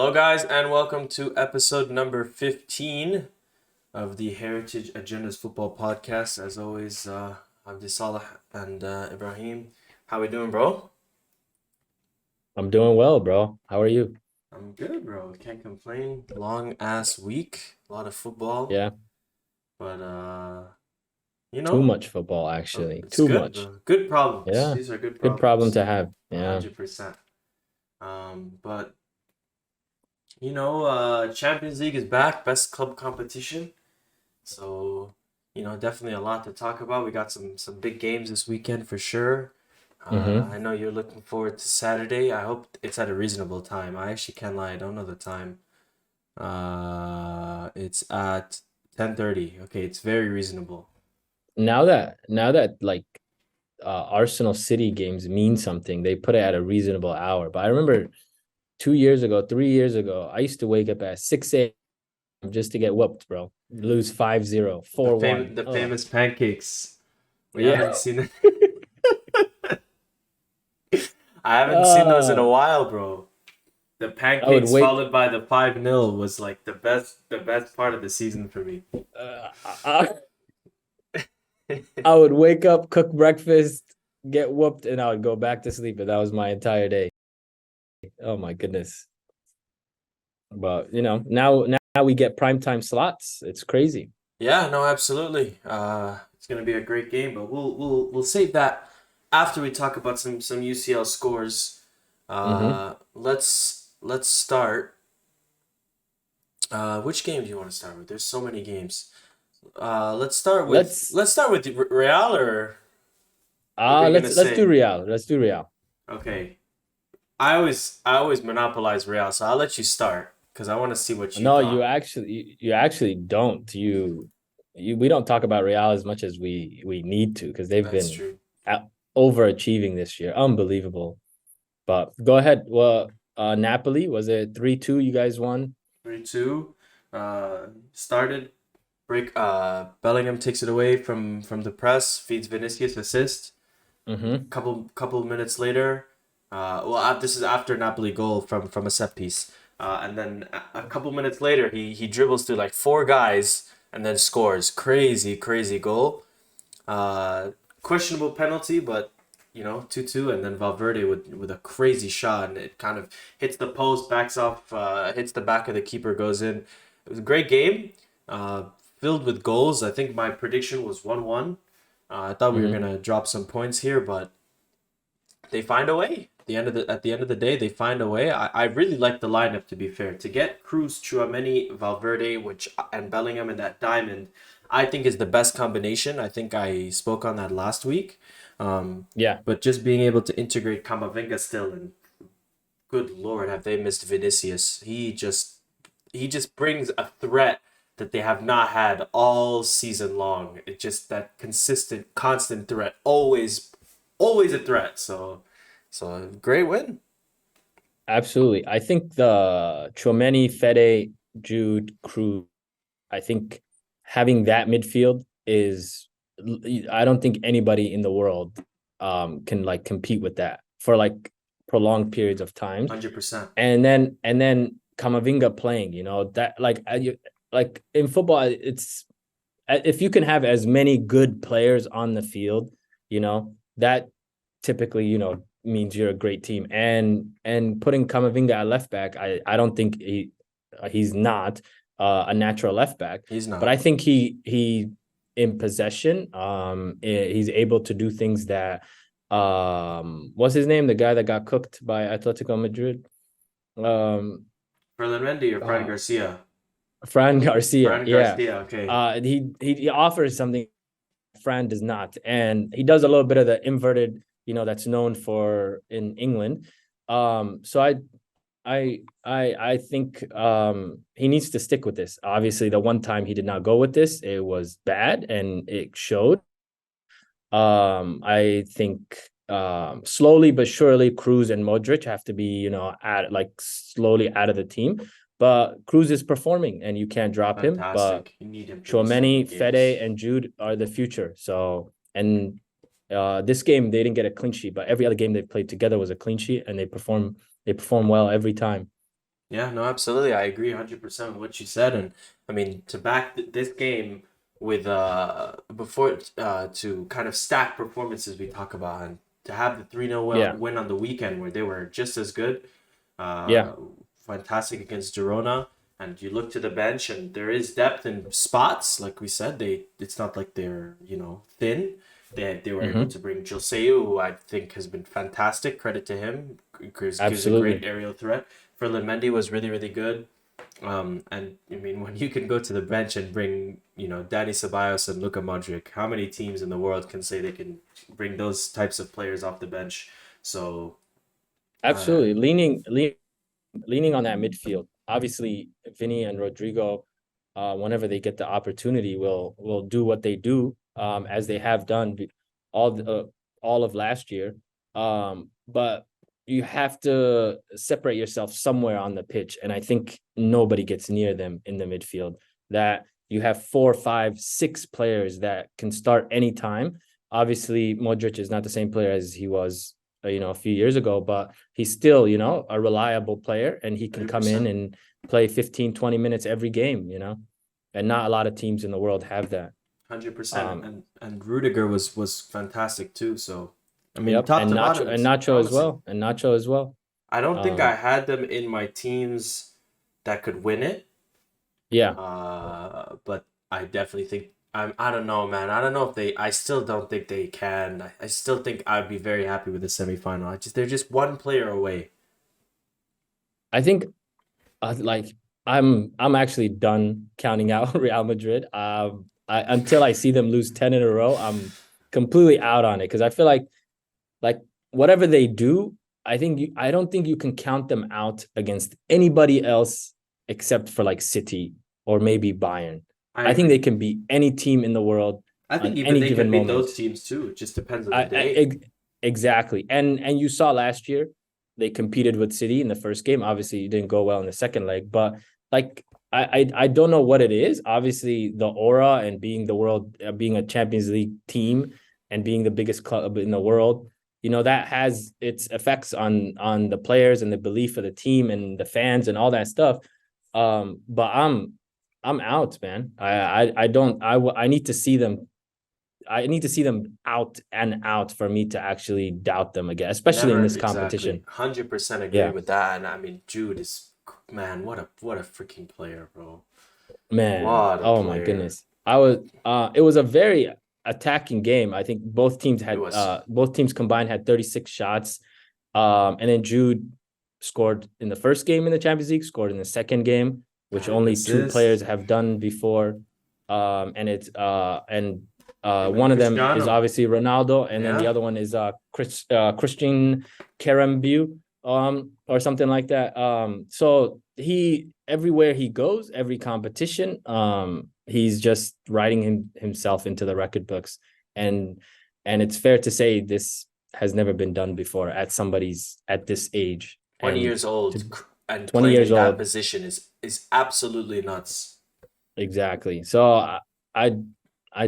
Hello, guys, and welcome to episode number 15 of the Heritage Agendas Football Podcast. As always, Abdiisalah and Ibrahim. How we doing, bro? I'm doing well, bro. How are you? I'm good, bro. Can't complain. Long ass week, a lot of football, Yeah, but you too know, much football, actually. it's Too good, much. bro. Good problems. Yeah, These are good good problem problems. to have. Yeah. 100%. But Champions League is back, best club competition. So, definitely a lot to talk about. We got some big games this weekend for sure. Mm-hmm. I know you're looking forward to Saturday. I hope it's at a reasonable time. I actually can't lie, I don't know the time. It's at 10:30. Okay, it's very reasonable. Now that Arsenal City games mean something, they put it at a reasonable hour. But I remember 2 years ago, 3 years ago, I used to wake up at 6 a.m. just to get whooped, bro. Lose 5-0, The 4-1. the Oh, famous pancakes. We yeah. haven't seen I haven't seen those in a Uh, while, bro. The I would pancakes wake followed by the 5-0 was like the best part of the season for me. uh, I, I would wake up, cook breakfast, get whooped, and I would go back to sleep. And that was my entire day. Oh my goodness. But now we get primetime slots. It's crazy. Yeah, no, absolutely. It's gonna be a great game, but we'll save that after we talk about some UCL scores. Mm-hmm. Let's start. Which game do you want to start with? There's so many games. Let's start with Let's let's start with Real, or what were uh you gonna let's let's do say? Real. Let's do Real. Okay, I always monopolize Real, so I'll let you start because I want to see what you No, you thought. actually you actually don't. You we don't talk about Real as much as we need to because they've That's been true. overachieving this year. Unbelievable. But go ahead. Well, Napoli, was it 3-2 you guys won? 3-2. Started. Break. Bellingham takes it away from the press, feeds Vinicius assist. Mm-hmm. Couple minutes later, this is after Napoli goal from a set piece. And then a couple minutes later, he dribbles through like four guys and then scores. Crazy goal. Uh, Questionable penalty, but 2-2, and then Valverde with a crazy shot, and it kind of hits the post, backs off, hits the back of the keeper, goes in. It was a great game, uh, filled with goals. I think my prediction was 1-1. I thought we were Mm-hmm. gonna drop some points here, but they find a way. At the end of the day, they find a way. I really like the lineup, to be fair. To get Cruz, Chouameni, Valverde, and Bellingham in that diamond, I think is the best combination. I think I spoke on that last week. Um, Yeah. but just being able to integrate Camavinga still, and good lord, have they missed Vinicius? He just brings a threat that they have not had all season long. It just that consistent, constant threat, always a threat. So great win. Absolutely. I think the Chouameni, Fede, Jude, Cruz, I think having that midfield is I don't think anybody in the world can like compete with that for like prolonged periods of times. 100%. And then Kamavinga playing, that like in football, it's if you can have as many good players on the field, that typically, means you're a great team. And putting Kamavinga at left back, I don't think he's not a natural left back, He's but not. I think he in possession, he's able to do things that what's his name? The guy that got cooked by Atletico Madrid. Um Ferland Mendy or Fran uh Garcia? Fran Garcia, Fran yeah. Garcia, okay. He offers something Fran does not, and he does a little bit of the inverted, that's known for in England. So I think he needs to stick with this. Obviously, the one time he did not go with this, it was bad and it showed. I think slowly but surely Cruz and Modric have to be, at like slowly out of the team. But Cruz is performing and you can't drop him. But Fantastic. You need him for these type of Chouameni, Fede, games. and Jude are the future. So, and this game they didn't get a clean sheet, but every other game they played together was a clean sheet, and they perform well every time. Yeah, no, absolutely. I agree 100% with what you said. And I mean, to back this game with before to kind of stack performances we talk about, and to have the 3-0 Yeah, win on the weekend where they were just as good, yeah, uh, fantastic against Girona. And you look to the bench, and there is depth in spots. Like we said, it's not like they're, thin. They were able hmm to bring Joseu, who I think has been fantastic. Credit to him. Gives a great absolutely. aerial threat. Ferland Mendy was really, really good. And I mean, when you can go to the bench and bring, Dani Ceballos and Luka Modric, how many teams in the world can say they can bring those types of players off the bench? So, uh, Absolutely. Leaning on that midfield. Obviously, Vinny and Rodrigo, whenever they get the opportunity, will do what they do, as they have done all of last year. But you have to separate yourself somewhere on the pitch, and I think nobody gets near them in the midfield. That you have 4, 5, 6 players that can start anytime. Obviously, Modric is not the same player as he was a few years ago, but he's still, a reliable player, and he can come in 100%. and play 15, 20 minutes every game, and not a lot of teams in the world have that. 100%. Um, And Rudiger was fantastic too. So, I mean, yep. top And to Nacho bottom, and it's Nacho as promising. well. And Nacho as well. I don't think I Um, had them in my teams that could win it. yeah. But I definitely think I don't know, man. I don't know if they. I still don't think they can. I still think I'd be very happy with the semifinal. They're just one player away. I think like I'm actually done counting out Real Madrid. Until I see them lose 10 in a row, I'm completely out on it because I feel like whatever they do, I don't think you can count them out against anybody else except for like City or maybe Bayern. I I think they agree. can beat any team in the world I think on even any they given could beat moment. those teams too. It just depends on the I day. ex- exactly. And you saw last year they competed with City in the first game. Obviously, it didn't go well in the second leg, but like I don't know what it is. Obviously, the aura and being the world, being a Champions League team and being the biggest club in the world, that has its effects on the players and the belief of the team and the fans and all that stuff. But I'm out, man. I don't I need to see them. I need to see them out and out for me to actually doubt them again, especially in Never this exactly. competition. 100% agree Yeah, with that. And I mean, Jude is man, what a freaking player, bro. man. What a Oh my player. goodness. It was a very attacking game. I think It was. both teams combined had 36 shots. And then Jude scored in the first game in the Champions League, scored in the second game, which Had an only two players assist. have done before. Him and One of them is Cristiano. obviously Ronaldo, and then the Yeah. other one is Christian Karembeu, or something like that. So he everywhere he goes, every competition, he's just writing himself into the record books, and it's fair to say this has never been done before at this age, 20 and years old to and 20 playing years in that old. position is absolutely nuts. Exactly. So I I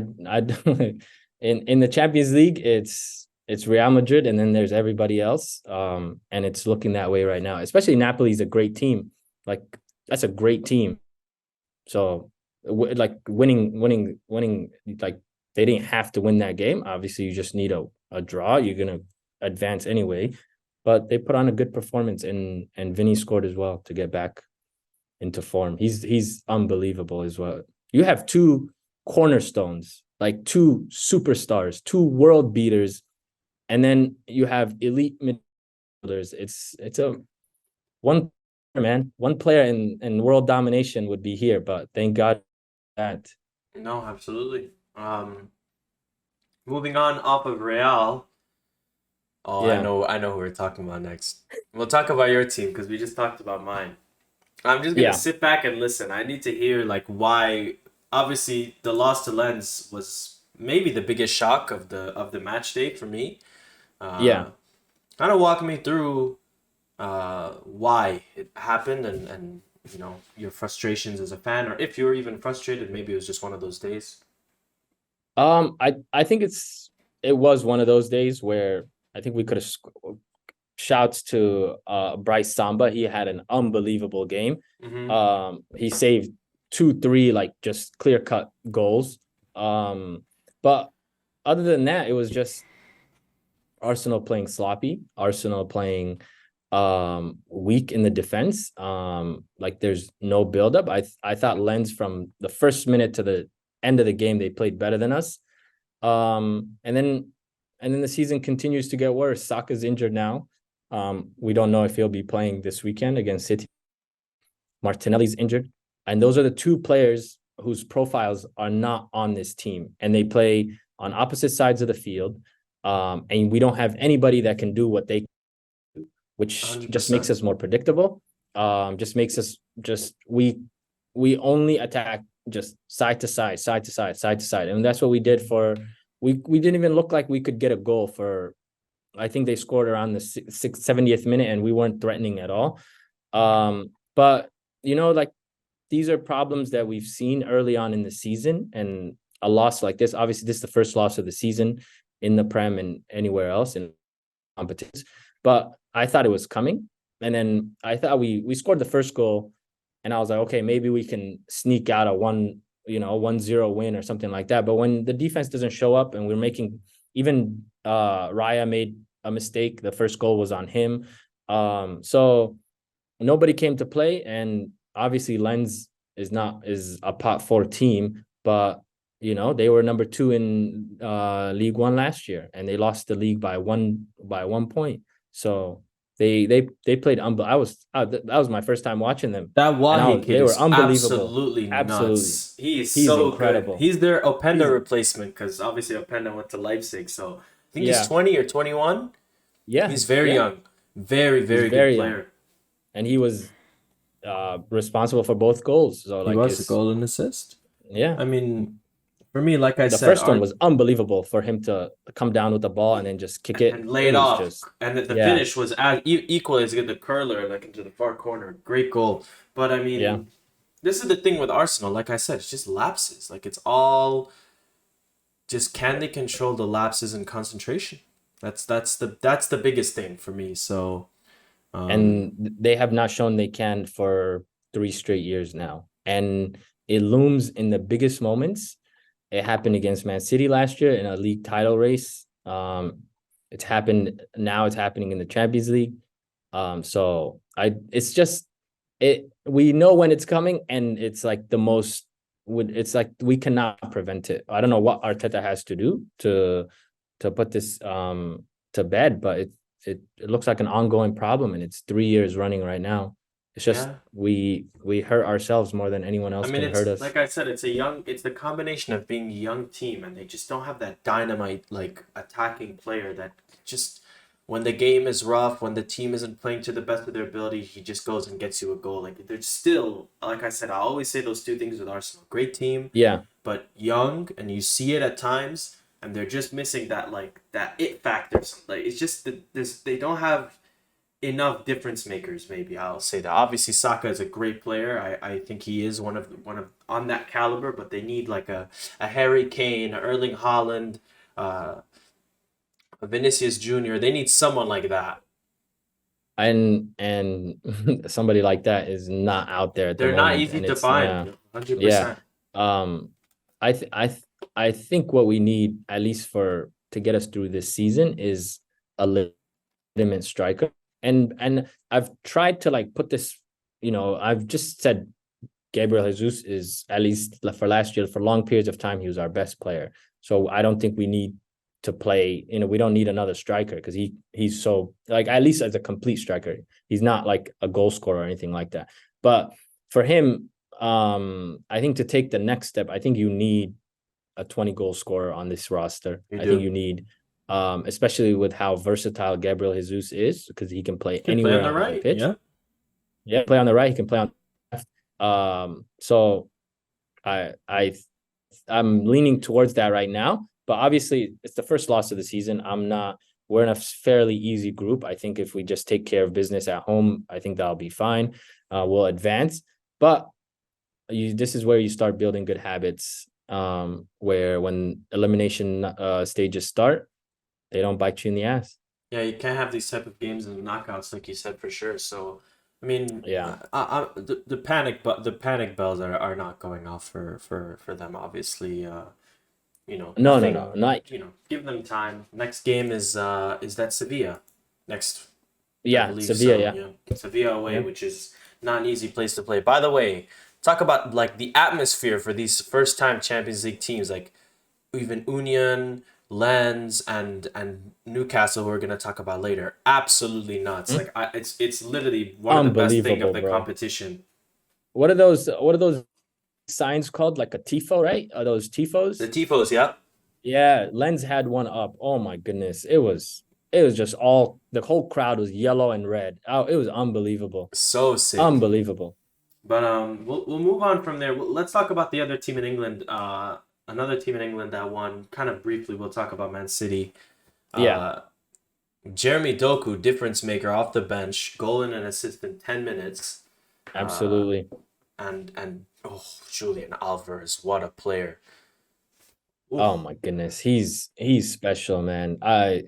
in the Champions League, it's Real Madrid, and then there's everybody else. And it's looking that way right now. Especially Napoli's a great team. Like that's a great team. So like winning. Like they didn't have to win that game. Obviously, you just need a draw. You're gonna advance anyway. But they put on a good performance, and Vinny scored as well to get back into form. He's unbelievable as well. You have two cornerstones, like two superstars, two world beaters, and then you have elite midfielders. It's a one player in world domination would be here, but thank God that. No, absolutely. Moving on off of Real. Oh, Yeah, I know who we're talking about next. We'll talk about your team because we just talked about mine. I'm just gonna yeah, sit back and listen. I need to hear like why. Obviously, the loss to Lens was maybe the biggest shock of the match day for me. yeah. Uh, Kind of walk me through why it happened and your frustrations as a fan, or if you were even frustrated, maybe it was just one of those days. I think it was one of those days where I think we could have shouts to Bryce Samba. He had an unbelievable game. He saved 2-3 like just clear-cut goals. But other than that, it was just Arsenal playing sloppy, Arsenal playing weak in the defense. Like there's no buildup. I thought Lens from the first minute to the end of the game, they played better than us. And then the season continues to get worse. Saka's injured now. We don't know if he'll be playing this weekend against City. Martinelli's injured. And those are the two players whose profiles are not on this team. And they play on opposite sides of the field. And we don't have anybody that can do what they, which 100%. just makes us more predictable. Just makes us we only attack just side to side, side to side, side to side. And that's what we did we didn't even look like we could get a goal for, I think they scored around the 70th minute and we weren't threatening at all. But like these are problems that we've seen early on in the season, and a loss like this, obviously this is the first loss of the season in the Prem and anywhere else in competitions. But I thought it was coming. And then I thought we scored the first goal and I was like, okay, maybe we can sneak out a 1-0 win or something like that. But when the defense doesn't show up and we're making, even Raya made a mistake, the first goal was on him. So nobody came to play, and obviously Lens is a pot 4 team, but they were number 2 in League One last year, and they lost the league by one point. So they played that was my first time watching them. That Wahi kid is unbelievable. absolutely nuts. He's He's so incredible. good. He's their Openda replacement, because obviously Openda went to Leipzig. So I think he's 20 or 21. Yeah, he's very young, very good player. Young. And he was responsible for both goals. So he was a goal and assist. Yeah, I mean, for me, like I said, the first one was unbelievable for him to come down with the ball and then just kick it and lay it off. And the finish was equally as good. The curler, like into the far corner, great goal. But I mean, this is the thing with Arsenal. Like I said, it's just lapses. Like it's all just, can they control the lapses and concentration? That's the biggest thing for me. So, and they have not shown they can for 3 straight years now, and it looms in the biggest moments. It happened against Man City last year in a league title race. It's happened now. It's happening in the Champions League. So we know when it's coming, and it's like it's like we cannot prevent it. I don't know what Arteta has to do to put this to bed, but it looks like an ongoing problem, and it's 3 years running right now. It's just we hurt ourselves more than anyone else can hurt us. Like I said, it's the combination of being a young team, and they just don't have that dynamite like attacking player that just, when the game is rough, when the team isn't playing to the best of their ability, he just goes and gets you a goal. Like they're still, like I said, I always say those 2 things with Arsenal: great team, but young, and you see it at times, and they're just missing that it factor. Like it's just they don't have enough difference makers. Maybe I'll say that. Obviously, Saka is a great player. I think he is one of on that caliber. But they need like a Harry Kane, a Erling Haaland, a Vinicius Jr. They need someone like that. And somebody like that is not out there at the moment. They're not easy to find. 100%. I think what we need, at least to get us through this season, is a legitimate striker. And I've tried to like put this, I've just said Gabriel Jesus is, at least for last year, for long periods of time, he was our best player. So I don't think we need to play, we don't need another striker, because he's so, like, at least as a complete striker, he's not like a goal scorer or anything like that. But for him, I think to take the next step, I think you need a 20 goal scorer on this roster. I think you need, especially with how versatile Gabriel Jesus is, because he can play anywhere on the pitch. Play on the right. He can play on the left. So I'm leaning towards that right now. But obviously, it's the first loss of the season. We're in a fairly easy group. I think if we just take care of business at home, I think that'll be fine. We'll advance. But this is where you start building good habits, where when elimination stages start, they don't bite you in the ass. Yeah, you can't have these type of games in the knockouts, like you said, for sure. So, I mean, Yeah. the panic bells are not going off for them. Obviously, No, no, no, nothing. not Give them time. Next game is that Sevilla, next, I yeah, believe Sevilla, so. yeah. Yeah, Sevilla away, Yeah. which is not an easy place to play. By the way, talk about like the atmosphere for these first time Champions League teams, like even Union, Lens, and Newcastle, who we're gonna talk about later. Absolutely nuts. Mm. It's literally one of the best thing of Unbelievable, the bro. competition. What are those signs called? Like a tifo, right? Are those The tifos? tifos, yeah, Yeah, Lens had one up. Oh my goodness. It was just all the whole crowd was yellow and red. Oh, it was unbelievable. so sick. Unbelievable. But we'll move on from there. Let's talk about the other team in England. Another team in England that won. Kind of briefly, we'll talk about Man City. Yeah, Uh, Jeremy Doku, difference maker off the bench, goal and an assist in 10 minutes. Uh, absolutely. and oh, Julian Alvarez, what a player! Oh Oof. my goodness. He's special, man. I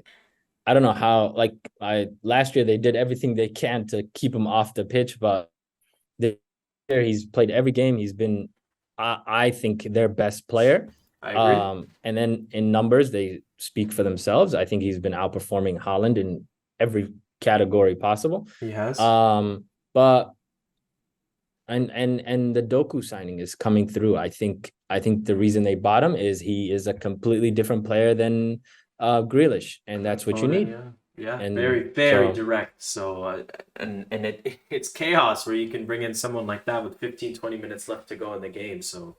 don't know how, like, I last year they did everything they can to keep him off the pitch, but this year he's played every game. He's been, I think, their best player. I agree. And then in numbers, they speak for themselves. I think he's been outperforming Haaland in every category possible. He has. But and the Doku signing is coming through. I think the reason they bought him is he is a completely different player than Grealish, and that's what you Foden, need. yeah, yeah, And very so direct. So and it's chaos where you can bring in someone like that with 15-20 minutes left to go in the game. So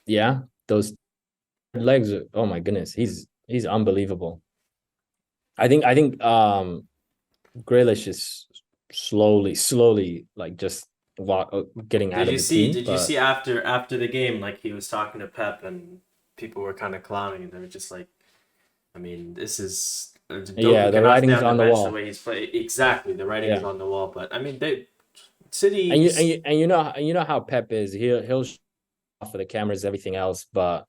yeah, those legs. Oh my goodness, he's unbelievable. I think Grealish is slowly like just getting out did of you the see? team, Did you but see after the game, like he was talking to Pep and people were kind of clowning and they were just like, I mean, this is yeah, Doku the cannot stay writing's on the on the bench the wall. way he's playing. Exactly, the writing is Yeah, on the wall. But I mean, and you and City's you and you know you know how Pep is. He'll show off for the cameras, everything else, but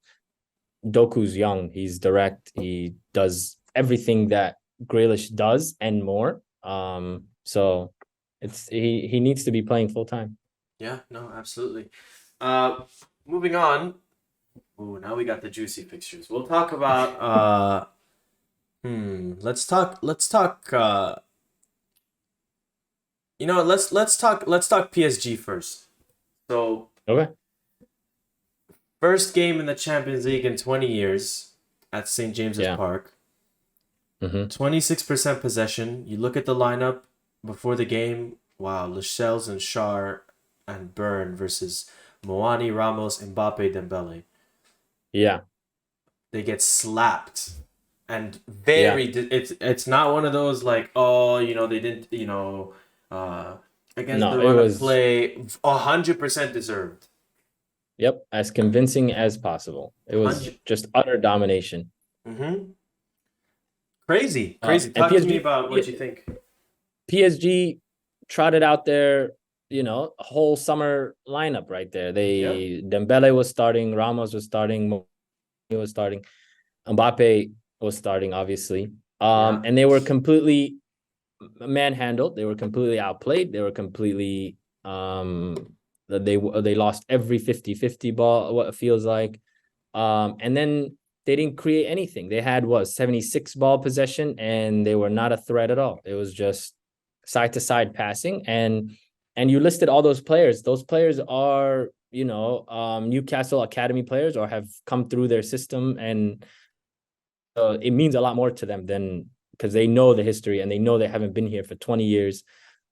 Doku's young. He's direct. He does everything that Grealish does and more. So he needs to be playing full time. yeah, no, absolutely. Uh, moving on. Ooh, now we got the juicy fixtures. We'll talk about let's talk let's talk PSG first. So, Okay. first game in the Champions League in 20 years at St. James's Yeah. Park. Hmm. 26% possession. You look at the lineup before the game. Wow, Lascelles and Shar and Byrne versus Moani, Ramos, Mbappe, Dembele. Yeah. They get slapped. And Yeah. it's not one of those like, oh, they didn't, against No, the it run of was, play, 100% deserved. yep, as convincing as possible. It was 100. just utter domination. Mm-hmm. Crazy, crazy. And Talk to me about what you think. PSG trotted out their, a whole summer lineup right there. Yep. Dembele was starting, Ramos was starting, was starting, Mbappe was starting, obviously. Yeah. And they were completely manhandled. They were completely outplayed. They were completely they lost every 50-50 ball, what it feels like. And then they didn't create anything. They had 76 ball possession, and they were not a threat at all. It was just side to side passing. And you listed all those players. Those players are, Newcastle Academy players or have come through their system, and it means a lot more to them than because they know the history and they know they haven't been here for 20 years.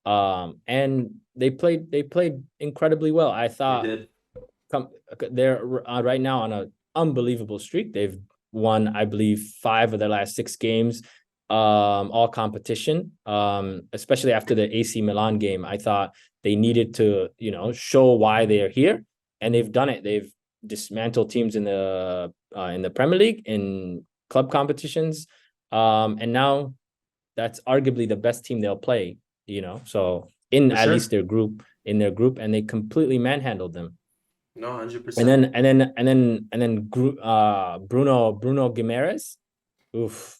And they played incredibly well. I They thought did. they're right now on an unbelievable streak. They've won, I believe, 5 of their last 6 games, all competition. Especially after the AC Milan game, I thought they needed to, show why they are here, and they've done it. They've dismantled teams in the Premier League, in club competitions, and now that's arguably the best team they'll play. So in For at least sure. their group, and they completely manhandled them. No, And 100%. then Bruno Guimaraes. Oof.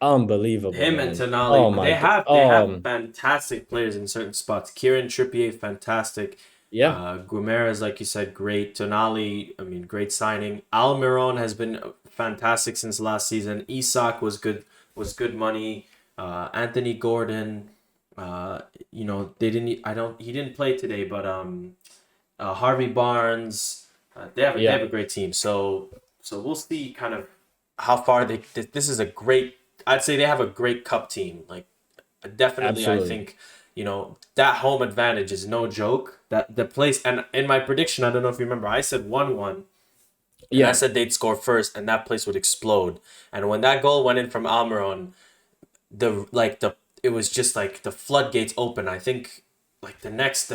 unbelievable, Him and man. Oh Tonali, my god. they have fantastic players in certain spots. Kieran Trippier, fantastic. Yeah, Guimaraes, like you said, great. Tonali, I mean, great signing. Almiron has been fantastic since last season. Isak was good money. Anthony Gordon, you know, they didn't. I don't. He didn't play today, but Harvey Barnes, they have yeah, a great team. So we'll see kind of how far they. This is a great. I'd say they have a great cup team. Like definitely, I absolutely. think you know that home advantage is no joke. That the place and in my prediction, I don't know if you remember, I said 1-1, and I Yeah, said they'd score first, and that place would explode. And when that goal went in from Almiron, the it was just like the floodgates open. I think like the next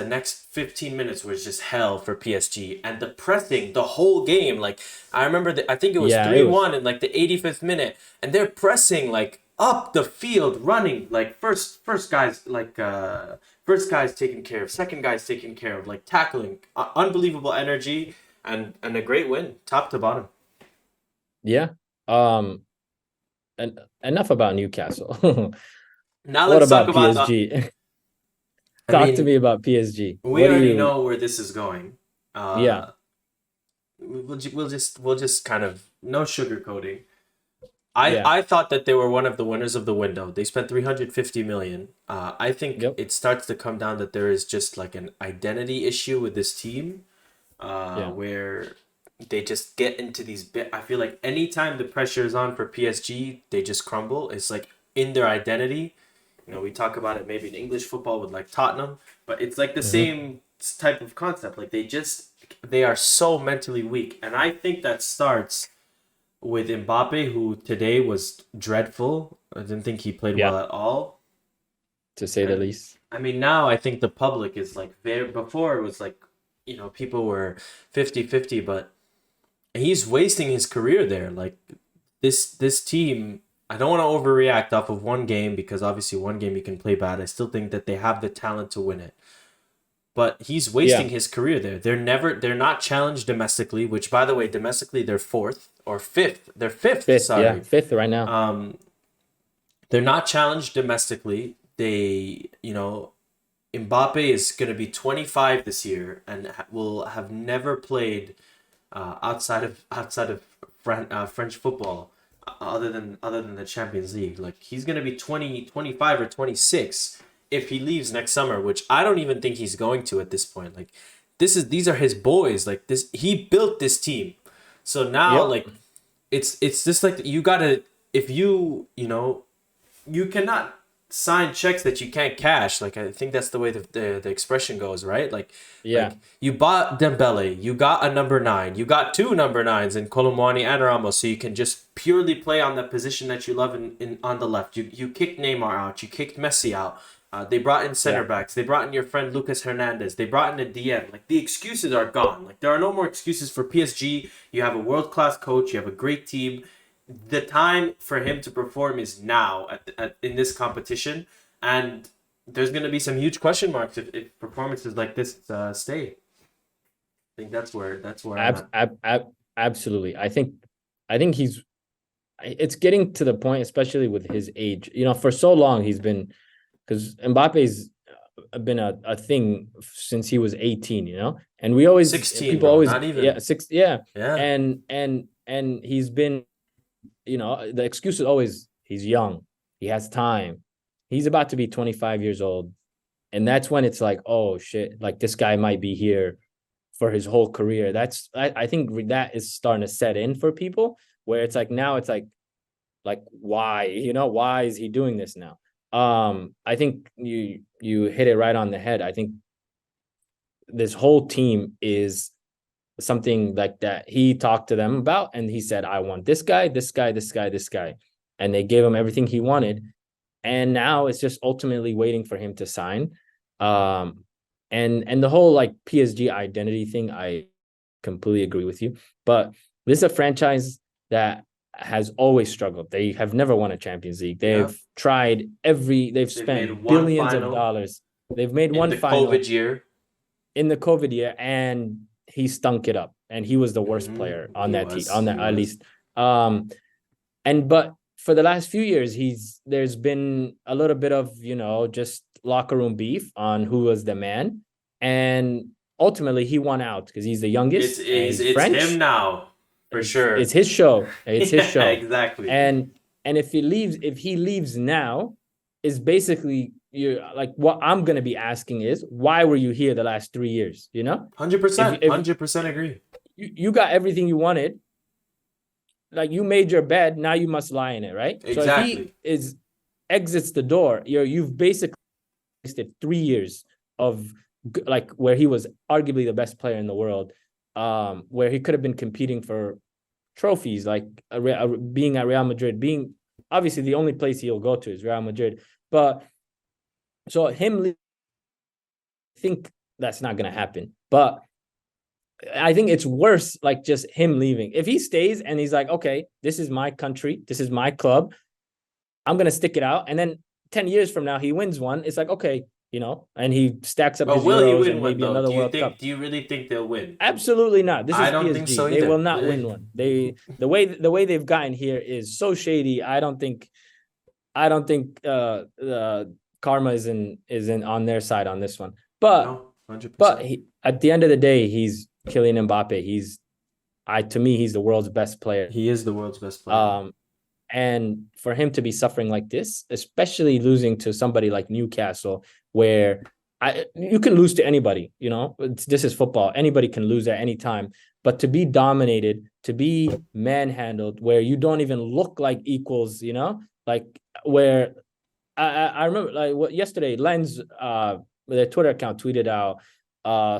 15 minutes was just hell for PSG and the pressing the whole game. Like I remember I think it was yeah, it was. 3-1 in like the 85th minute, and they're pressing like up the field, running like first guys like first guys taken care of, second guys taken care of, like tackling, unbelievable energy, and a great win top to bottom. Yeah. Um, and enough about Newcastle. Now What let's talk about about the. PSG? I Talk to mean, me about PSG. we What do already you? know where this is going. Yeah, Uh, we'll just kind of no sugarcoating. yeah, I thought that they were one of the winners of the window. They spent 350 million. I think yep, it starts to come down that there is just like an identity issue with this team, yeah, where they just get into these bit. I feel like anytime the pressure is on for PSG, they just crumble. It's like in their identity. You know, we talk about it maybe in English football with like Tottenham, but it's like the hmm, same type of concept. Like they are so mentally weak, and I think that starts with Mbappe, who today was dreadful. I didn't think he played yeah, well at all. to say the And least. I mean, now I think the public is like very, before it was like, you know, people were 50-50, but he's wasting his career there. Like this team, I don't want to overreact off of one game because obviously one game you can play bad. I still think that they have the talent to win it. But he's Yeah, wasting his career there. They're not challenged domestically, which by the way, domestically they're fourth or fifth. They're fifth, fifth. Yeah, sorry. fifth right now. Um, they're not challenged domestically. They, you know, Mbappe is going to be 25 this year and will have never played outside of French football, other than the Champions League. Like he's going to be 20, 25, or 26 if he leaves next summer, which I don't even think he's going to at this point. Like these are his boys. Like this, he built this team. So now Yep. like it's just like you gotta, if you know, you cannot sign checks that you can't cash. Like I think that's the way the expression goes, right? Yeah. Like you bought Dembele, you got a number nine, you got two number nines in Colomwani and Ramos, so you can just purely play on the position that you love in on the left. You kicked Neymar out, you kicked Messi out. They brought in center Yeah. backs. They brought in your friend Lucas Hernandez. They brought in a DM. Like the excuses are gone. Like there are no more excuses for PSG. You have a world class coach. You have a great team. The time for him to perform is now in this competition, and there's going to be some huge question marks if performances like this stay. I think that's where I'm Ab- at. ab- ab- absolutely. I think it's getting to the point, especially with his age. You know, for so long he's been, because Mbappe's been a thing since he was 18, you know, and we always 16, people bro. always, Not yeah, even. six, yeah, Yeah. and he's been, you know, the excuse is always he's young, he has time, he's about to be 25 years old, and that's when it's like, oh shit, like this guy might be here for his whole career. That's I think that is starting to set in for people, where it's like now it's like why, you know, why is he doing this now? I think you hit it right on the head. I think this whole team is something like that he talked to them about, and he said, I want this guy, this guy, this guy, this guy, and they gave him everything he wanted, and now it's just ultimately waiting for him to sign. Um and the whole like PSG identity thing, I completely agree with you, but this is a franchise that has always struggled. They have never won a Champions League. Yeah. They've They've made spent one billions of final dollars. They've made in one the COVID final year. in the COVID year, and he stunk it up. And he was the worst Hmm. player on He that team, was. on He that at was. least. Um, and but for the last few years, there's been a little bit of, just locker room beef on who was the man. And ultimately he won out because he's the youngest and he's It's him French. now, for It's sure. his show. It's his Yeah, show. exactly. And if he leaves now, is basically, you're like, what I'm gonna be asking is, why were you here the last 3 years? 100%, If 100% agree. you got everything you wanted, like you made your bed, now you must lie in it, right? So if he Exactly. exits the door, you've basically wasted 3 years of like where he was arguably the best player in the world, where he could have been competing for trophies, like being at Real Madrid, being obviously the only place he'll go to is Real Madrid. But so him, I think that's not going to happen. But I think it's worse, like just him leaving. If he stays and he's like, okay, this is my country, this is my club, I'm going to stick it out. And then 10 years from now, he wins one. It's like, okay, and he stacks up But his will he Euros win and one maybe though? another World Cup. Do you really think they'll win? Absolutely not. This I is don't think so PSG. They will either. not win one. The way they've gotten here is so shady. I don't think karma is in on their side on this one. But No, 100%. at the end of the day, he's Kylian Mbappe. To me, he's the world's best player. He is the world's best player. And for him to be suffering like this, especially losing to somebody like Newcastle, where you can lose to anybody, this is football. Anybody can lose at any time. But to be dominated, to be manhandled, where you don't even look like equals, like where I remember like yesterday, Lens, their Twitter account tweeted out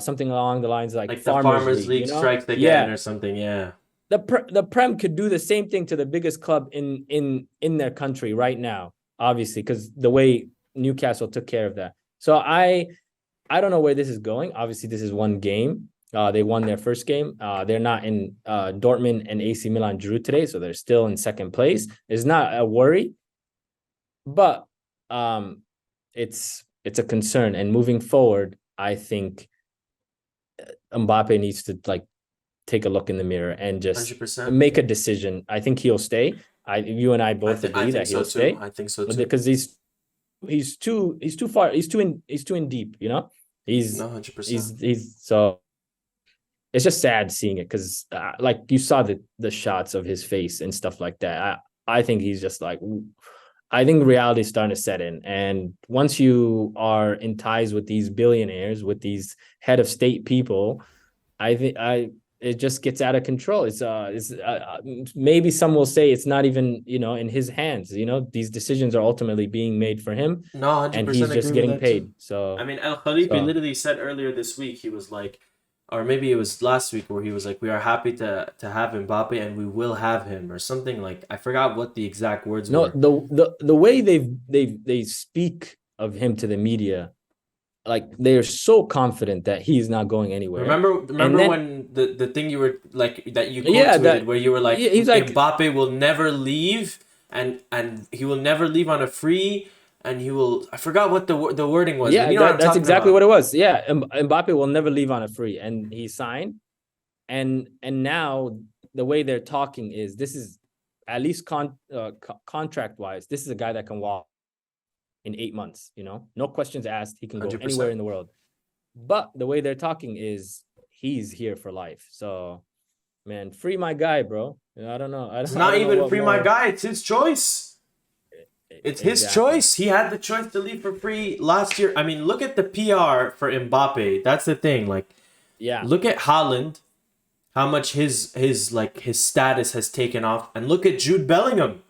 something along the lines like Like the Farmers Farmers League League, strikes again yeah. or something, yeah. The Prem could do the same thing to the biggest club in their country right now, obviously, because the way Newcastle took care of that. So I don't know where this is going. Obviously, this is one game. They won their first game. They're not in Dortmund and AC Milan drew today, so they're still in second place. It's not a worry, but it's a concern. And moving forward, I think Mbappe needs to like take a look in the mirror and just 100%. make a decision. I think he'll stay. You and I both agree that he'll stay. I think so too. Because he's too far. He's too in deep. He's No, 100%. he's so. It's just sad seeing it because like you saw the shots of his face and stuff like that. I think he's just like. I think reality is starting to set in, and once you are in ties with these billionaires, with these head of state people, I think it just gets out of control. It's maybe some will say it's not even in his hands. These decisions are ultimately being made for him, No, 100% and he's just agree getting with that paid. too. So I mean, El Khalifi so literally said earlier this week, he was like, or maybe it was last week where he was like, we are happy to have Mbappe and we will have him or something like, I forgot what the exact words no, were. the way they speak of him to the media, like they're so confident that he's not going anywhere. Remember then, when the thing you were like that you Yeah, quote-tweeted where you were like, he's like, Mbappe will never leave and he will never leave on a free and he will, I forgot what the wording was, yeah, but you know what I'm that's talking exactly about. what it was. Yeah, Mbappe will never leave on a free, and he signed. And now the way they're talking is this is at least contract wise, this is a guy that can walk in 8 months. No questions asked. He can go 100%. anywhere in the world. But the way they're talking is he's here for life. So, man, free my guy, bro. I don't know. It's not even free my guy. It's his choice. It's his choice. He had the choice to leave for free last year. I mean, look at the PR for Mbappe. That's the thing. Like, yeah, look at Haaland, how much his status has taken off, and look at Jude Bellingham.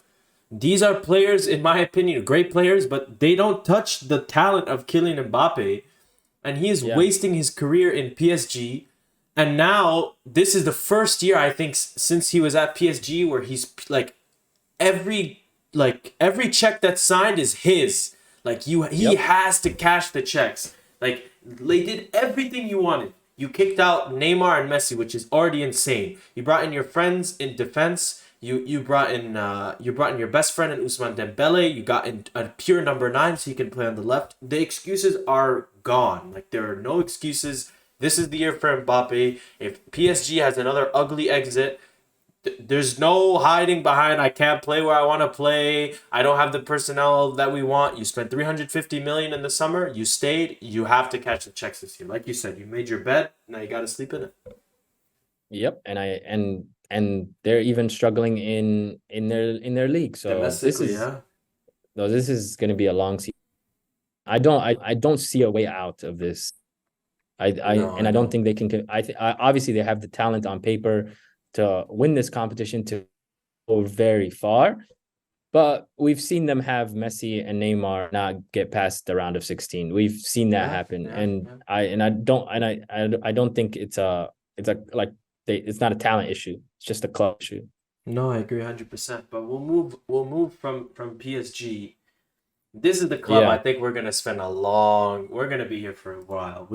These are players, in my opinion, great players, but they don't touch the talent of Kylian Mbappe, and he is wasting his career in PSG. And now this is the first year I think since he was at PSG where he's like every check that's signed is his. Like he has to cash the checks. Like they did everything you wanted. You kicked out Neymar and Messi, which is already insane. You brought in your friends in defense. You brought in your best friend in Ousmane Dembele. You got in a pure number 9 so he can play on the left. The excuses are gone. Like there are no excuses. This is the year for Mbappe. If PSG has another ugly exit, There's no hiding behind I can't play where I want to play. I don't have the personnel that we want. You spent 350 million in the summer. You stayed. You have to catch the checks this year. Like you said, you made your bet. Now you got to sleep in it. Yep, and they're even struggling in their league. So Domestically, yeah. this is going to be a long season. I don't see a way out of this. I don't think they can. Obviously they have the talent on paper to win this competition, to go very far, but we've seen them have Messi and Neymar not get past the round of 16. We've seen that happen, and I don't think it's not a talent issue. It's just a club issue. No, I agree 100%. But we'll move from PSG. This is the club I think we're gonna spend we're gonna be here for a while.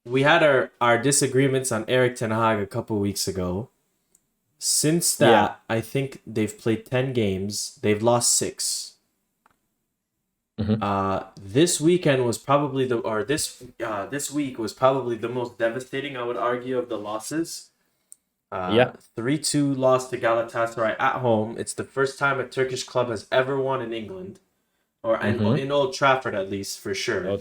We had our disagreements on Eric Ten Hag a couple weeks ago. Since that, I think they've played 10 games. They've lost 6. This weekend was probably this week was probably the most devastating, I would argue, of the losses. 3-2 loss to Galatasaray at home. It's the first time a Turkish club has ever won in England, or in Old Trafford at least, for sure.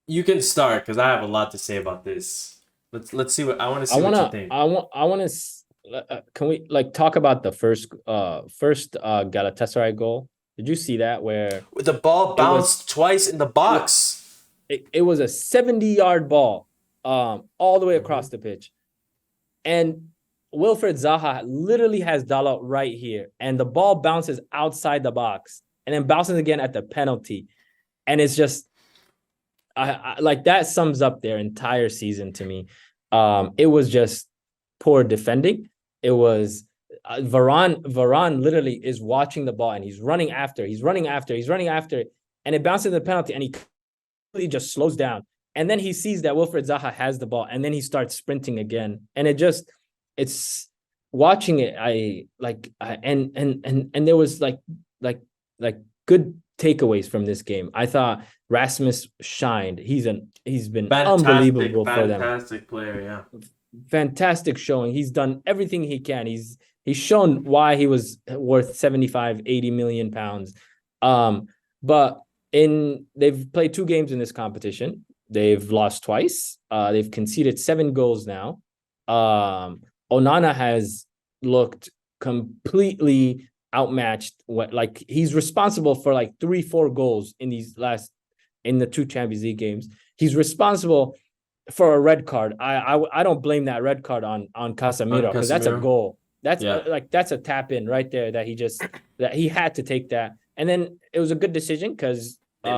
You can start because I have a lot to say about this. Let's see what I want to see. What you think. I want to. Can we talk about the first Galatasaray goal? Did you see that where the ball bounced twice in the box? It was a 70-yard ball, all the way across the pitch, and Wilfred Zaha literally has Dalot right here, and the ball bounces outside the box, and then bounces again at the penalty, and it's just. That sums up their entire season to me. It was just poor defending. It was Varane literally is watching the ball and he's running after, and it bounces the penalty and he completely just slows down. And then he sees that Wilfred Zaha has the ball and then he starts sprinting again. And it's watching it. And there was like good takeaways from this game. I thought Rasmus shined. He's been unbelievable for them. Fantastic player, yeah. Fantastic showing. He's done everything he can. He's shown why he was worth 75, 80 million pounds. But they've played 2 games in this competition. They've lost twice. They've conceded 7 goals now. Onana has looked completely outmatched. He's responsible for 3-4 goals in the 2 Champions League games. He's responsible for a red card. I don't blame that red card on Casemiro, because that's a goal. That's that's a tap in right there that he had to take that. And then it was a good decision because they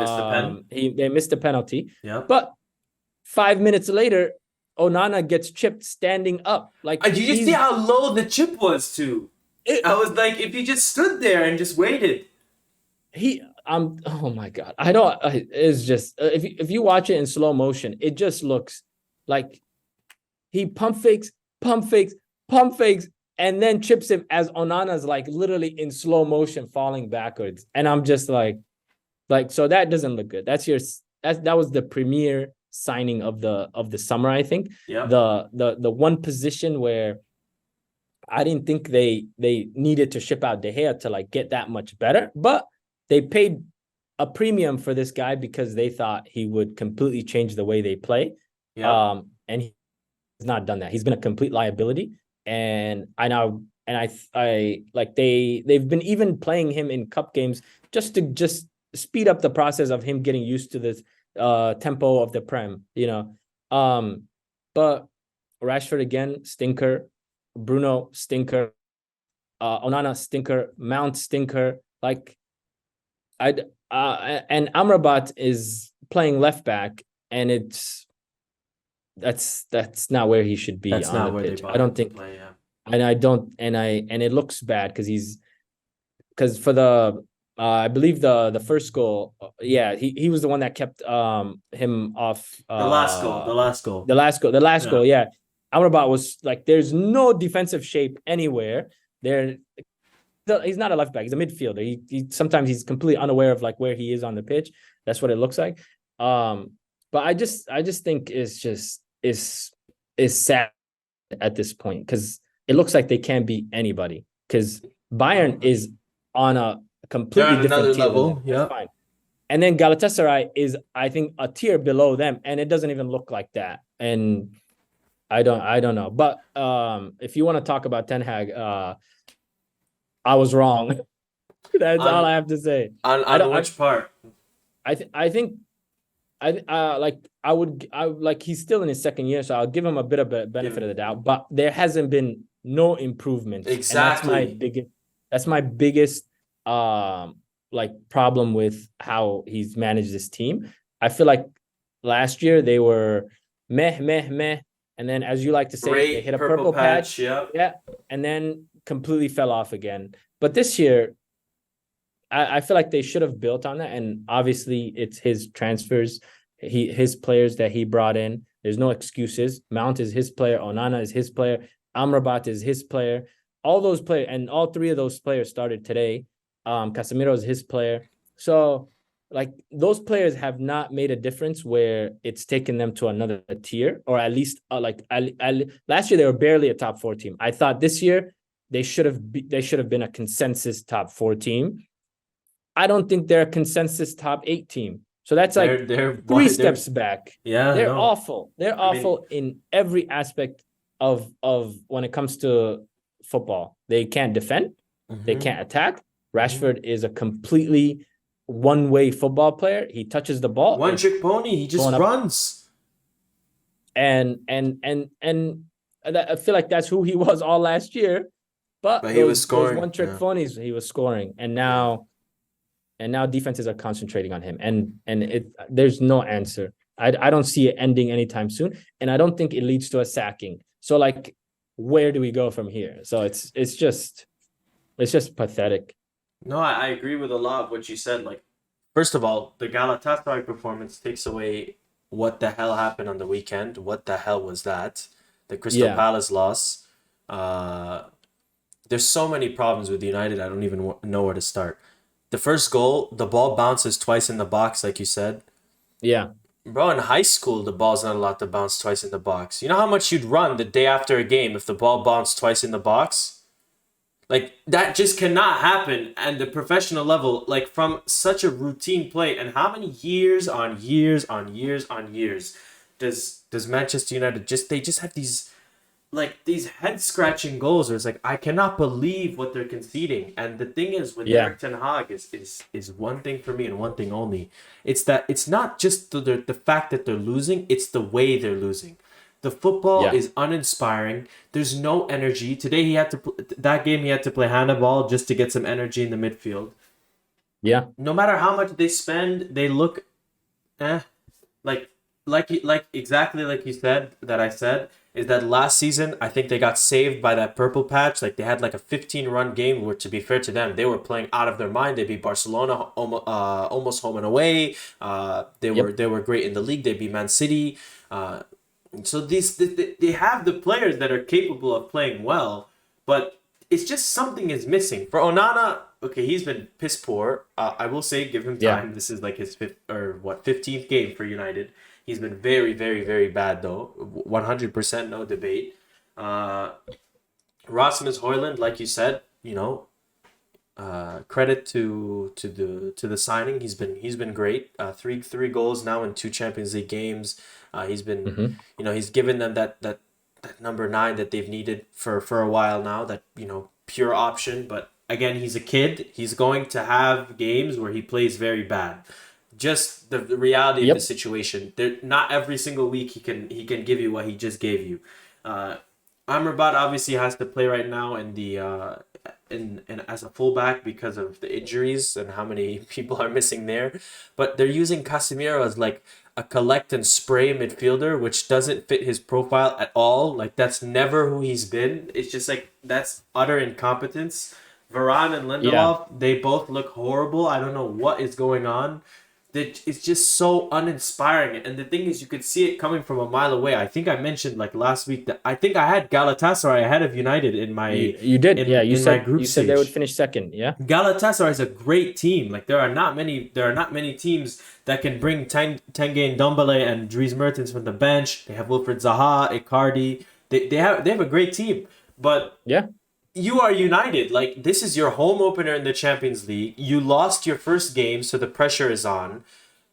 missed the penalty. Yeah. But 5 minutes later, Onana gets chipped standing up. Did you see how low the chip was too? I was like, if he just stood there and just waited. Oh my God. It's just, if you watch it in slow motion, it just looks like he pump fakes, and then chips him as Onana's literally in slow motion falling backwards. And I'm just so that doesn't look good. That was the premier signing of the summer, I think. Yeah. The one position where I didn't think they needed to ship out De Gea to get that much better, but they paid a premium for this guy because they thought he would completely change the way they play. Yeah. And he's not done that. He's been a complete liability. And they've been even playing him in cup games just to speed up the process of him getting used to this tempo of the Prem, But Rashford again, stinker. Bruno, stinker. Onana, stinker. Mount, stinker. And Amrabat is playing left back, and that's not where he should be on the pitch. I don't think. Play, yeah. And it looks bad because for the I believe the first goal, he was the one that kept him off. The last goal. Yeah. Amrabat was there's no defensive shape anywhere there. He's not a left back. He's a midfielder. He sometimes he's completely unaware of where he is on the pitch. That's what it looks like. But I just think it's is sad at this point because it looks like they can't beat anybody because Bayern is on a They're completely on another different tier than them. level. That's Yeah. fine. And then Galatasaray is, I think, a tier below them, and it doesn't even look like that. And I don't know. But if you want to talk about Ten Hag, I was wrong. That's all I On have to say. I on don't. which part? I think I like he's still in his second year, so I'll give him a bit of a benefit of the doubt. But there hasn't been no improvements, and Exactly. that's my biggest like problem with how he's managed this team. I feel like last year they were meh meh meh, and then as you like to say, they hit Great a purple purple patch. patch, Yeah. yeah, and then completely fell off again. But this year I feel like they should have built on that. And obviously, it's his transfers, his players that he brought in. There's no excuses. Mount is his player. Onana is his player. Amrabat is his player. All those players, and all three of those players started today. Casemiro is his player. So, like, those players have not made a difference where it's taken them to another tier, or at least last year they were barely a top 4 team. I thought this year they should have been a consensus top 4 team. I don't think they're a consensus top 8 team. So that's like They're 3 they're steps back. yeah, They're no. awful. They're I mean, awful in every aspect of when it comes to football. They can't defend. They mhm, can't attack. mhm. Rashford is a completely one-way football player. He touches the ball, One it's trick pony, he going just up. runs. And I feel like that's who he was all last year. But But he was those scoring. one-trick Yeah. phonies, he was scoring. Yeah. And now defenses are concentrating on him, and there's no answer. I don't see it ending anytime soon, and I don't think it leads to a sacking. So like, where do we go from here? So it's just pathetic. No, I agree with a lot of what you said. Like, first of all, the Galatasaray performance takes away what the hell happened on the weekend. What the hell was that? The Crystal Yeah, Palace loss. Uh, there's so many problems with United. I don't even know where to start. The first goal, the ball bounces twice in the box, like you said. yeah, Bro, in high school, the ball's not allowed to bounce twice in the box. You know how much you'd run the day after a game if the ball bounced twice in the box? Like, that just cannot happen at the professional level, like, from such a routine play. And how many years on years on years on years does Manchester United they just have these head scratching goals where it's like, I cannot believe what they're conceding. And the thing is with yeah, Eric Ten Hag is one thing for me and one thing only. It's that it's not just the fact that they're losing, it's the way they're losing. The football yeah, is uninspiring. There's no energy. Today that game he had to play handball just to get some energy in the midfield. yeah, No matter how much they spend, they look eh. Like exactly like you said that I said is that last season I think they got saved by that purple patch. Like they had like a 15 run game where, to be fair to them, they were playing out of their mind. They beat Barcelona almost home and away. yep, They were great in the league. They beat Man City. So they have the players that are capable of playing well, but it's just something is missing for Onana. Okay, he's been piss poor. I will say, give him yeah, time. This is like his 15th game for United. He's been very, very, very bad though. 100%, no debate. Uh, Rasmus Højlund, like you said, credit to the signing. He's been great. Three goals now in 2 Champions League games. He's been, hmm, he's given them that number 9 that they've needed for a while now. That pure option. But again, he's a kid. He's going to have games where he plays very bad. Just the reality of the yep, situation. Not every single week he can give you what he just gave you. Uh, Amrabat obviously has to play right now in the in as a fullback because of the injuries and how many people are missing there. But they're using Casemiro as like a collect and spray midfielder, which doesn't fit his profile at all. Like that's never who he's been. It's just like that's utter incompetence. Varane and yeah, Lindelof, they both look horrible. I don't know what is going on. that it's just so uninspiring. And the thing is, you could see it coming from a mile away. I think I mentioned like last week that I think I had Galatasaray ahead of United in my You did, yeah. in my group You said they would stage. finish second, yeah. Galatasaray is a great team. Like there are not many teams that can bring Tengen Dombele and Dries Mertens from the bench. They have Wilfred Zaha, Icardi. They have a great team. But Yeah, you are United. Like this is your home opener in the Champions League. You lost your first game, so the pressure is on.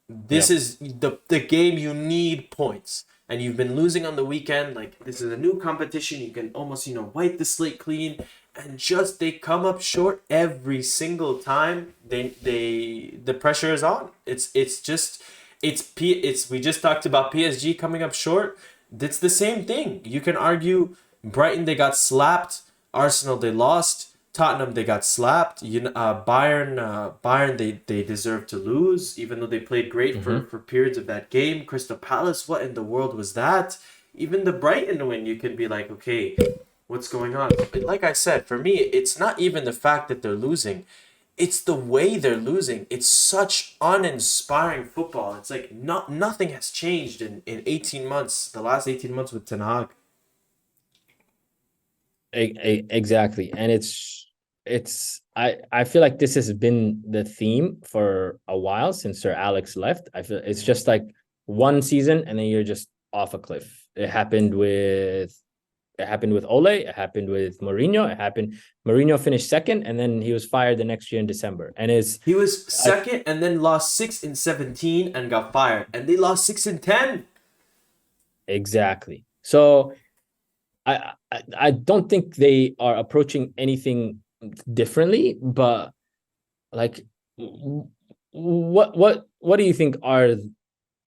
yeah. This is the game you need points. And you've been losing on the weekend. Like this is a new competition. You can almost, wipe the slate clean. And just they come up short every single time. The pressure is on. It's we just talked about PSG coming up short. It's the same thing. You can argue Brighton they got slapped. Arsenal they lost. Tottenham they got slapped. Bayern they deserve to lose even though they played great Hmm. for periods of that game. Crystal Palace, what in the world was that? Even the Brighton win, you can be like, okay, what's going on? But like I said, for me, it's not even the fact that they're losing. It's the way they're losing. It's such uninspiring football. It's like nothing has changed in 18 months, the last 18 months with Ten Hag. Exactly. And I feel like this has been the theme for a while since Sir Alex left. I feel it's just like one season and then you're just off a cliff. It happened with Ole, it happened with Mourinho, Mourinho finished second and then he was fired the next year in December. And it's He was I, second and then lost 6 in 17 and got fired. And they lost 6 in 10. exactly. So I don't think they are approaching anything differently, but like what do you think are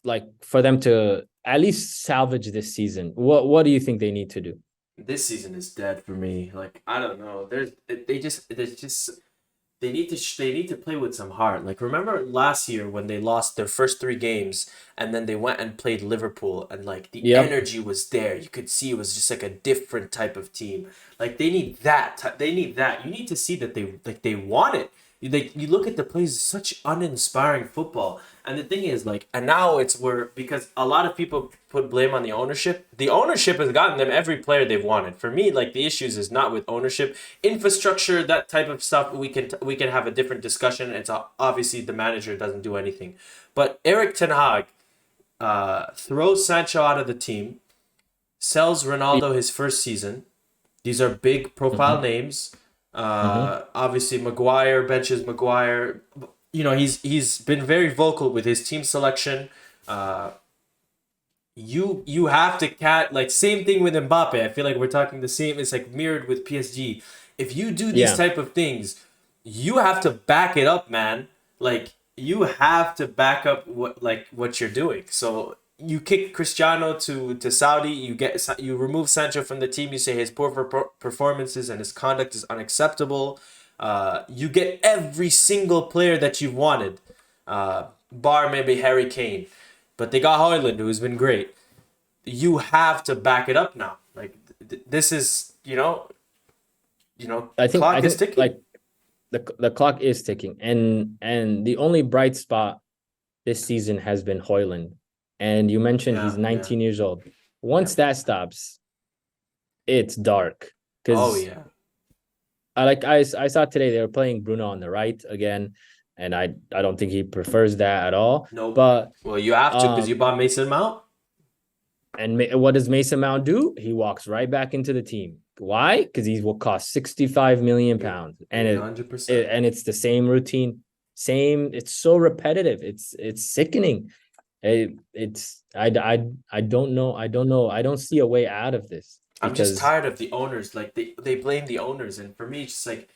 like for them to at least salvage this season? What do you think they need to do? This season is dead for me. Like I don't know. There's just they need to play with some heart. Like remember last year when they lost their first 3 games and then they went and played Liverpool and like the Yep. energy was there. You could see it was just like a different type of team. Like they need that. They need that. You need to see that they want it. You look at the plays, such uninspiring football. And the thing is, like, and now it's where because a lot of people put blame on the ownership. The ownership has gotten them every player they've wanted. For me, like the issues is not with ownership, infrastructure, that type of stuff. We can have a different discussion. It's obviously the manager doesn't do anything, but Eric Ten Hag throws Sancho out of the team, sells Ronaldo his first season. These are big profile Mm-hmm. names. Mm-hmm. Obviously Maguire benches Maguire. He's been very vocal with his team selection. Uh, you have to like same thing with Mbappe. I feel like we're talking the same. It's like mirrored with PSG. If you do these Yeah. type of things, you have to back it up, man. Like you have to back up what you're doing. So you kick Cristiano to Saudi. You remove Sancho from the team. You say his poor performances and his conduct is unacceptable. You get every single player that you've wanted, bar maybe Harry Kane, but they got Hoyland, who's been great. You have to back it up now. Like this is I clock is think ticking. like the clock is ticking, and the only bright spot this season has been Hoyland. And you mentioned he's Yeah, yeah, 19 years old. yeah. Once that stops, it's dark Oh because yeah. I saw today they were playing Bruno on the right again, and I don't think he prefers that at all. Nope. But Well, you have to because you um, bought Mason Mount. what does Mason Mount do? He walks right back into the team. Why? Because he will cost 65 million Yeah, pounds, and 100%. and it's the same routine, same. It's so repetitive. It's sickening. I don't know. I don't know. I don't see a way out of this I'm just because tired of the owners. Like they blame the owners, and for me, it's just like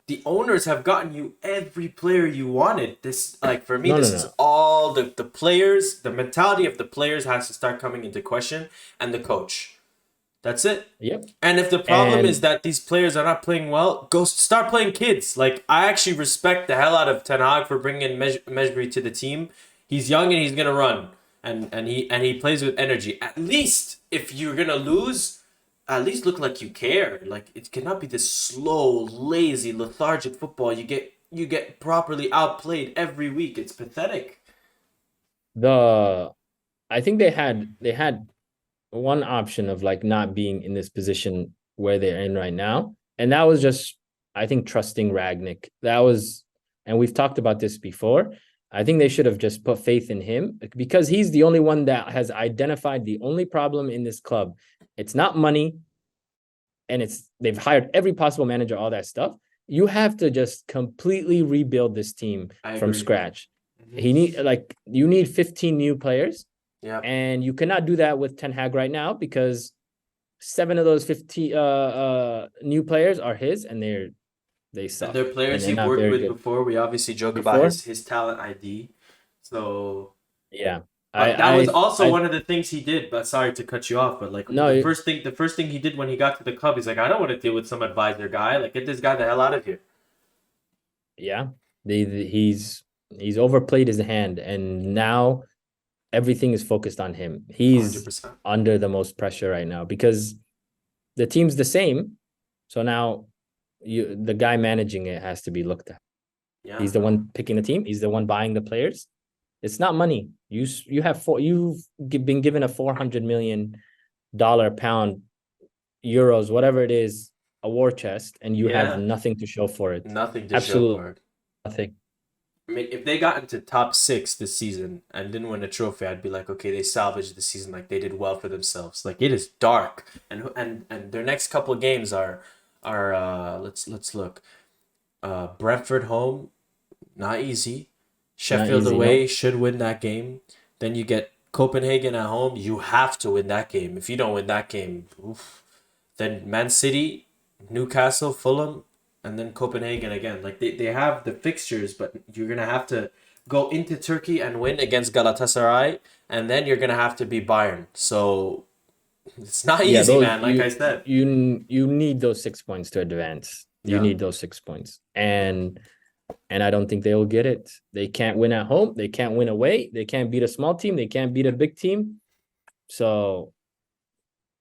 the owners have gotten you every player you wanted. This like for me, no, no, this is no. all the players. The mentality of the players has to start coming into question, and the coach. That's it. Yep. And if the problem is And that these players are not playing well, go start playing kids. Like I actually respect the hell out of Ten Hag for bringing in Mejbri to the team. He's young and he's gonna run, and he plays with energy. At least if you're gonna lose, at least look like you care. Like it cannot be this slow, lazy, lethargic football. You get properly outplayed every week. It's pathetic. the I think they had one option of like not being in this position where they're in right now, and that was just I think trusting Ragnick. That was, and we've talked about this before. I think they should have just put faith in him because he's the only one that has identified the only problem in this club. It's not money, and they've hired every possible manager, all that stuff. You have to just completely rebuild this team I from agree. scratch. Mm-hmm. You need 15 new players, Yeah. and you cannot do that with Ten Hag right now because 7 of those 50 new players are his, and they And suck they're and players they're he not worked very with good. before. We obviously joke about Before, his talent ID. So, yeah, but that was also I one of the things he did. But sorry to cut you off, but like no, the first thing he did when he got to the club, he's like, I don't want to deal with some advisor guy. Like, get this guy the hell out of here. yeah, he's overplayed his hand, and now everything is focused on him. Hundred He's percent. under the most pressure right now because the team's the same. So now the guy managing it has to be looked at. Yeah, He's the no, one picking the team. He's the one buying the players. It's not money. You've been given a $400 million pound euros, whatever it is, a war chest, and you have yeah, nothing to show for it. nothing to show Absolutely for it. nothing. I mean, if they got into top six this season and didn't win a trophy, I'd be like, okay, they salvaged the season. Like they did well for themselves. Like it is dark, and their next couple of games are let's look. Brentford home, not easy. Not Sheffield easy, no. away should win that game. Then you get Copenhagen at home. You have to win that game. If you don't win that game, oof. Then Man City, Newcastle, Fulham, and then Copenhagen again. Like they have the fixtures, but you're gonna have to go into Turkey and win against Galatasaray, and then you're gonna have to be Bayern. So it's not Yeah, easy, those man. Like I said. you need those 6 points to advance. You Yeah. need those 6 points. And I don't think they will get it. They can't win at home. They can't win away. They can't beat a small team. They can't beat a big team. So,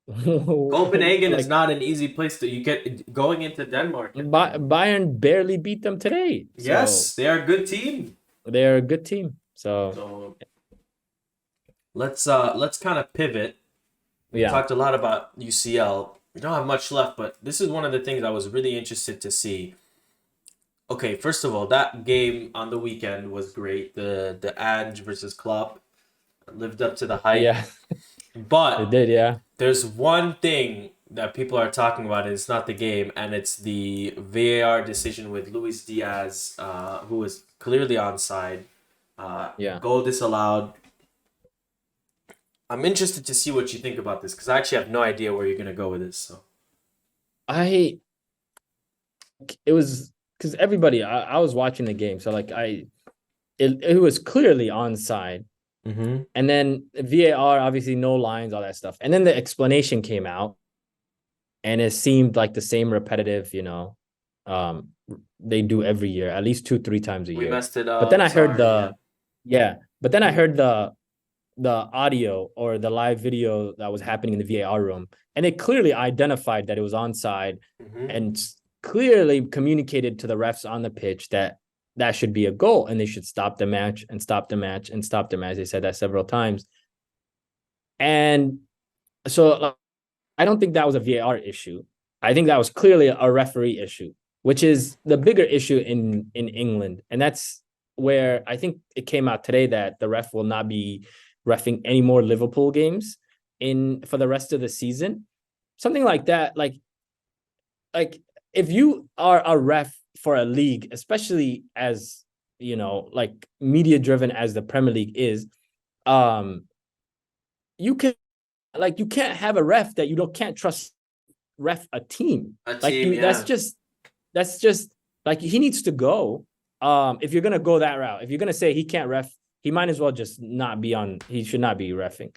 Copenhagen is like not an easy place to you get going into Denmark. Bayern barely beat them today. So Yes, they are a good team. they're a good team. So So let's kind of pivot. We yeah, talked a lot about UCL. We don't have much left, but this is one of the things I was really interested to see. Okay, first of all, that game on the weekend was great. The Ange versus Klopp lived up to the hype. yeah, it But did. Yeah, there's one thing that people are talking about, and it's not the game, and it's the VAR decision with Luis Diaz, who was clearly onside. yeah. Goal disallowed. I'm interested to see what you think about this because I actually have no idea where you're gonna go with this. So I it was because everybody. I was watching the game, so like it was clearly onside. mm-hmm. And then VAR, obviously no lines, all that stuff. And then the explanation came out, and it seemed like the same repetitive, um, they do every year, at least 2, 3 times a We year. messed it But then up. I heard Sorry. Yeah. yeah, but then I heard the audio or the live video that was happening in the VAR room, and it clearly identified that it was onside Mm-hmm. and clearly communicated to the refs on the pitch that that should be a goal and they should stop the match and stop the match and stop the match. They said that several times. And so I don't think that was a VAR issue. I think that was clearly a referee issue, which is the bigger issue in England. And that's where I think it came out today that the ref will not be reffing any more Liverpool games in for the rest of the season. Something like that. Like if you are a ref for a league, especially as like media driven as the Premier League is, um, you can't have a ref that you don't can't trust ref a team. A Like team. Yeah. that's just like he needs to go. If you're gonna go that route, if you're gonna say he can't ref, he might as well just not be on. He should not be reffing.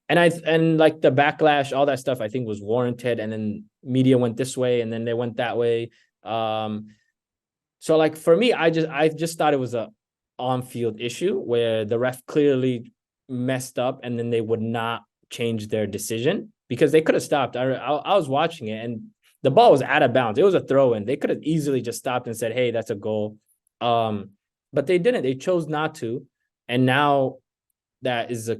And like the backlash, all that stuff, I think was warranted. And then media went this way, and then they went that way. So like for me, I just thought it was a on-field issue where the ref clearly messed up, and then they would not change their decision because they could have stopped. I was watching it, and the ball was out of bounds. It was a throw in. They could have easily just stopped and said, "Hey, that's a goal." But they didn't. They chose not to, and now that is a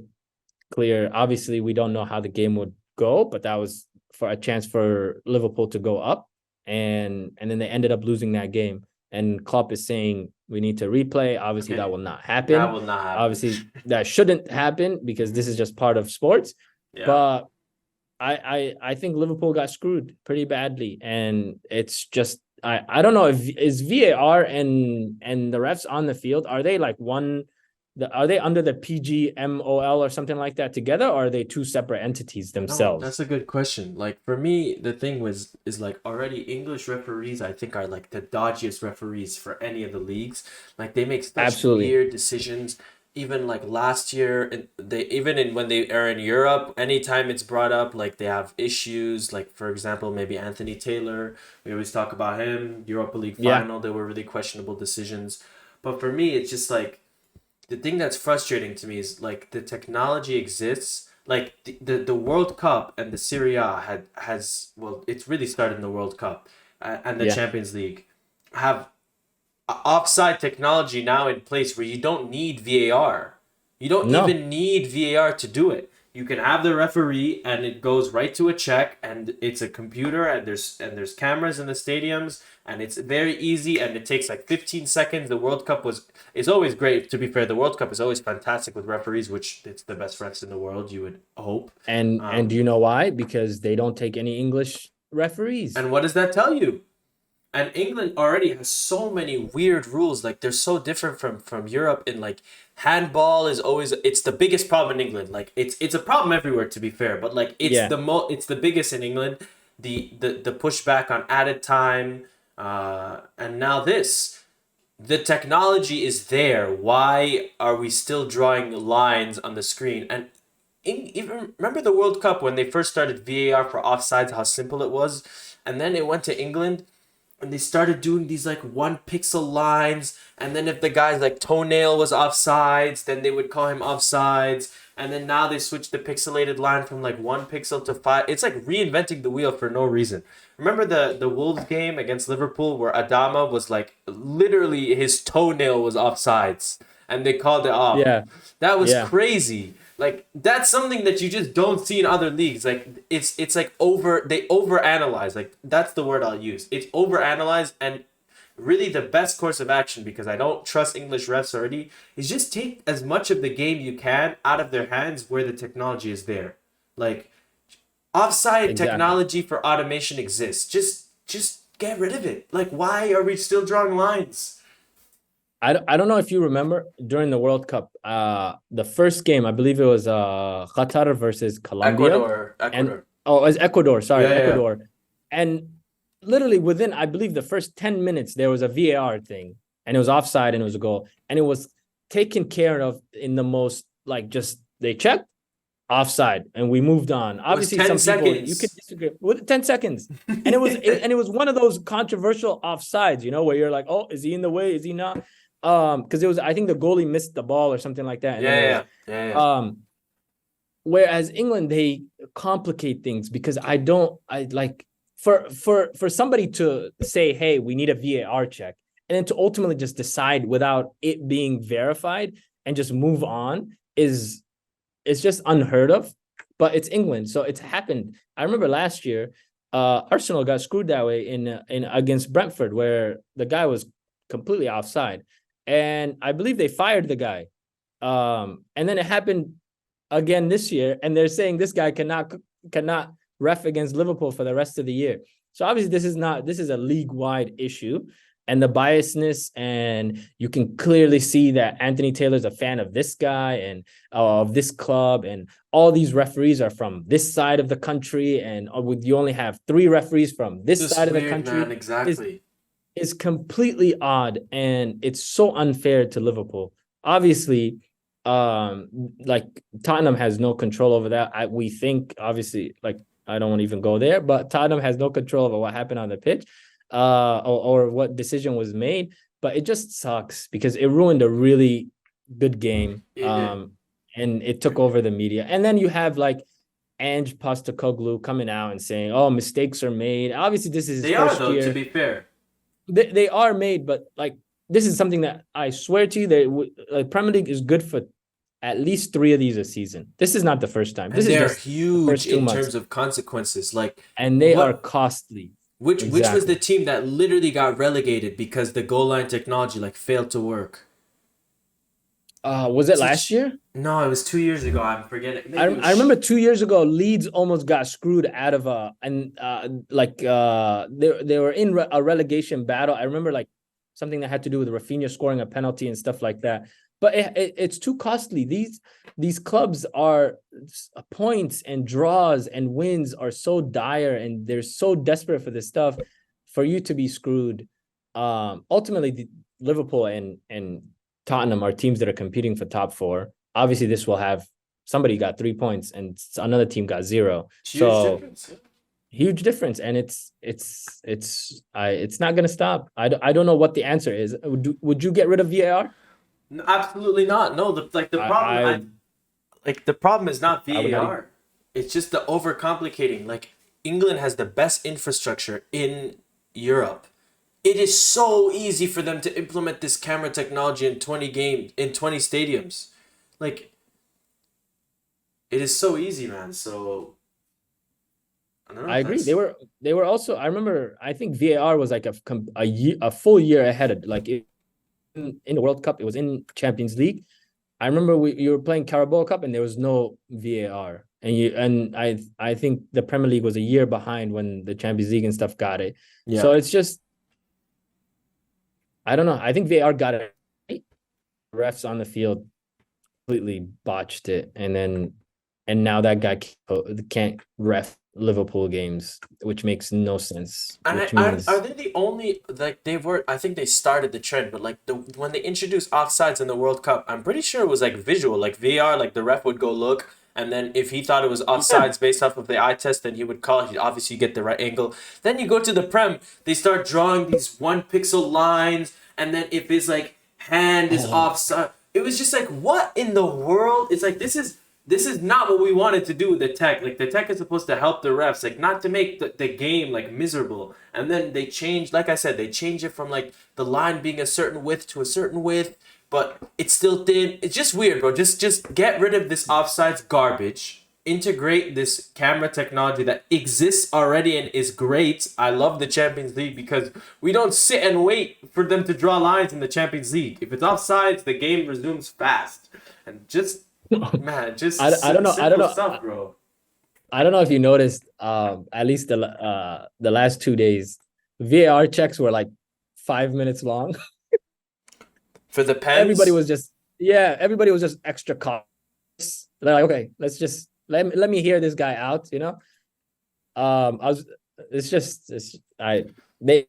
clear. Obviously, we don't know how the game would go, but that was for a chance for Liverpool to go up, and then they ended up losing that game. And Klopp is saying we need to replay. Obviously, that Okay, will not that happen. will not happen. Obviously, that shouldn't happen because this is just part of sports. Yeah. But I think Liverpool got screwed pretty badly, and it's just I don't know if is VAR and the refs on the field, are they like one, are they under the PGMOL or something like that together, or are they two separate entities No, themselves? that's a good question. Like for me, the thing was is like already English referees I think are like the dodgiest referees for any of the leagues. Like they make such Absolutely. weird decisions. Even like last year, they even in when they are in Europe, anytime it's brought up, like they have issues. Like for example, maybe Anthony Taylor. We always talk about him. Europa League Yeah. final, there were really questionable decisions. But for me, it's just like the thing that's frustrating to me is like the technology exists. Like the World Cup and the Serie A has well, it's really started in the World Cup and the Yeah. Champions League have offside technology now in place where you don't need VAR. You don't No. even need VAR to do it. You can have the referee and it goes right to a check and it's a computer and there's cameras in the stadiums and it's very easy and it takes like 15 seconds. The World Cup was is always great. To be fair, the World Cup is always fantastic with referees, which it's the best refs in the world, you would hope. And do you know why? Because they don't take any English referees. And what does that tell you? And England already has so many weird rules. Like they're so different from Europe. In like handball is always it's the biggest problem in England. Like it's a problem everywhere to be fair, but like Yeah. it's the biggest in England. The pushback on added time, and now this. The technology is there. Why are we still drawing lines on the screen? And even remember the World Cup when they first started VAR for offsides, how simple it was, and then it went to England and they started doing these like 1 pixel lines, and then if the guy's like toenail was offsides, then they would call him offsides, and then now they switched the pixelated line from like 1 pixel to 5. It's like reinventing the wheel for no reason. Remember the Wolves game against Liverpool where Adama was like literally his toenail was offsides and they called it off. Yeah. That was Yeah. crazy. Like that's something that you just don't see in other leagues. Like it's like over they overanalyze. Like that's the word I'll use. It's overanalyzed and really the best course of action because I don't trust English refs already is just take as much of the game you can out of their hands where the technology is there. Like offside Exactly. technology for automation exists. Just get rid of it. Like why are we still drawing lines? I don't know if you remember during the World Cup, the first game, I believe it was Qatar versus Colombia, and Ecuador. oh, it was Ecuador, sorry, Yeah, yeah, yeah. Ecuador. And literally within, I believe, the first 10 minutes, there was a VAR thing, and it was offside and it was a goal. And it was taken care of in the most, like, just they checked offside and we moved on. It was Obviously, 10 some people you could seconds. disagree with 10 seconds. And it was one of those controversial offsides, where you're like, oh, is he in the way? Is he not? Because it was, I think the goalie missed the ball or something like that. And then Yeah, it was yeah, yeah, yeah. whereas England, they complicate things because I like for somebody to say, hey, we need a VAR check, and then to ultimately just decide without it being verified and just move on is it's just unheard of. But it's England, so it's happened. I remember last year, Arsenal got screwed that way in against Brentford, where the guy was completely offside, and I believe they fired the guy. And then it happened again this year, and they're saying this guy cannot ref against Liverpool for the rest of the year. So obviously this is a league wide issue, and the biasness, and you can clearly see that Anthony Taylor's a fan of this guy and of this club, and all these referees are from this side of the country, and you only have 3 referees from this Just side of the weird, man. country. Is Exactly. is completely odd, and it's so unfair to Liverpool. Obviously, like Tottenham has no control over that. We think, obviously, like, I don't want to even go there, but Tottenham has no control over what happened on the pitch, or what decision was made. But it just sucks because it ruined a really good game. It did. And it took over the media. And then you have like Ange Postecoglou coming out and saying, "Oh, mistakes are made." Obviously, this is his They are first though, to year. be fair. They are made, but like this is something that I swear to you, that Premier League is good for at least 3 of these a season. This is not the first time. This And is they're just the huge first 2 in months, terms of consequences. Like and they are what costly. which was the Exactly. team that literally got relegated because the goal line technology like failed to work? Was it Was last it? year? No, it was 2 years ago. I'm forgetting. I Maybe it I was. remember 2 years ago, Leeds almost got screwed out of they were in a relegation battle. I remember like something that had to do with Rafinha scoring a penalty and stuff like that. But it's too costly. These clubs are points and draws and wins are so dire, and they're so desperate for this stuff for you to be screwed. Ultimately, Liverpool and Tottenham are teams that are competing for top four. Obviously, this will have somebody got 3 points and another team got zero. Huge So difference. huge difference, and it's not gonna stop. I don't know what the answer is. Would you get rid of VAR? No, absolutely not. No, the problem I the problem is not I would not even. VAR. It's just the overcomplicating. Like England has the best infrastructure in Europe. It is so easy for them to implement this camera technology in 20 games in 20 stadiums. Like it is so easy, man. So I don't know. I agree. That's They were also. I remember. I think VAR was like a full year ahead of like in the World Cup. It was in Champions League. I remember you were playing Carabao Cup and there was no VAR. And I think the Premier League was a year behind when the Champions League and stuff got it. So yeah. it's just I don't know. I think VAR got it right. Refs on the field completely botched it, and now that guy can't ref Liverpool games, which makes no sense. And Which are means they the only like they were? I think they started the trend, but like the when they introduced offsides in the World Cup, I'm pretty sure it was like visual, like VR. Like the ref would go look, and then if he thought it was yeah, offsides based off of the eye test, then he would call it. He'd obviously get the right angle. Then you go to the Prem, they start drawing these 1 pixel lines, and then if his like hand is oh, offside, it was just like what in the world? It's like this is not what we wanted to do with the tech. Like the tech is supposed to help the refs, like not to make the game like miserable. And then they change, like I said, they change it from like the line being a certain width to a certain width, but it's still thin. It's just weird, bro. Just get rid of this offsides garbage. Integrate this camera technology that exists already and is great. I love the Champions League because we don't sit and wait for them to draw lines in the Champions League. If it's offsides, the game resumes fast. And just Man, just I don't know. I don't simple know. stuff, bro. I don't know if you noticed. At least the last 2 days, VAR checks were like 5 minutes long. For the Everybody pens, was just everybody was just extra cautious. They're like, okay, let's just let me hear this guy out. I was. It's just they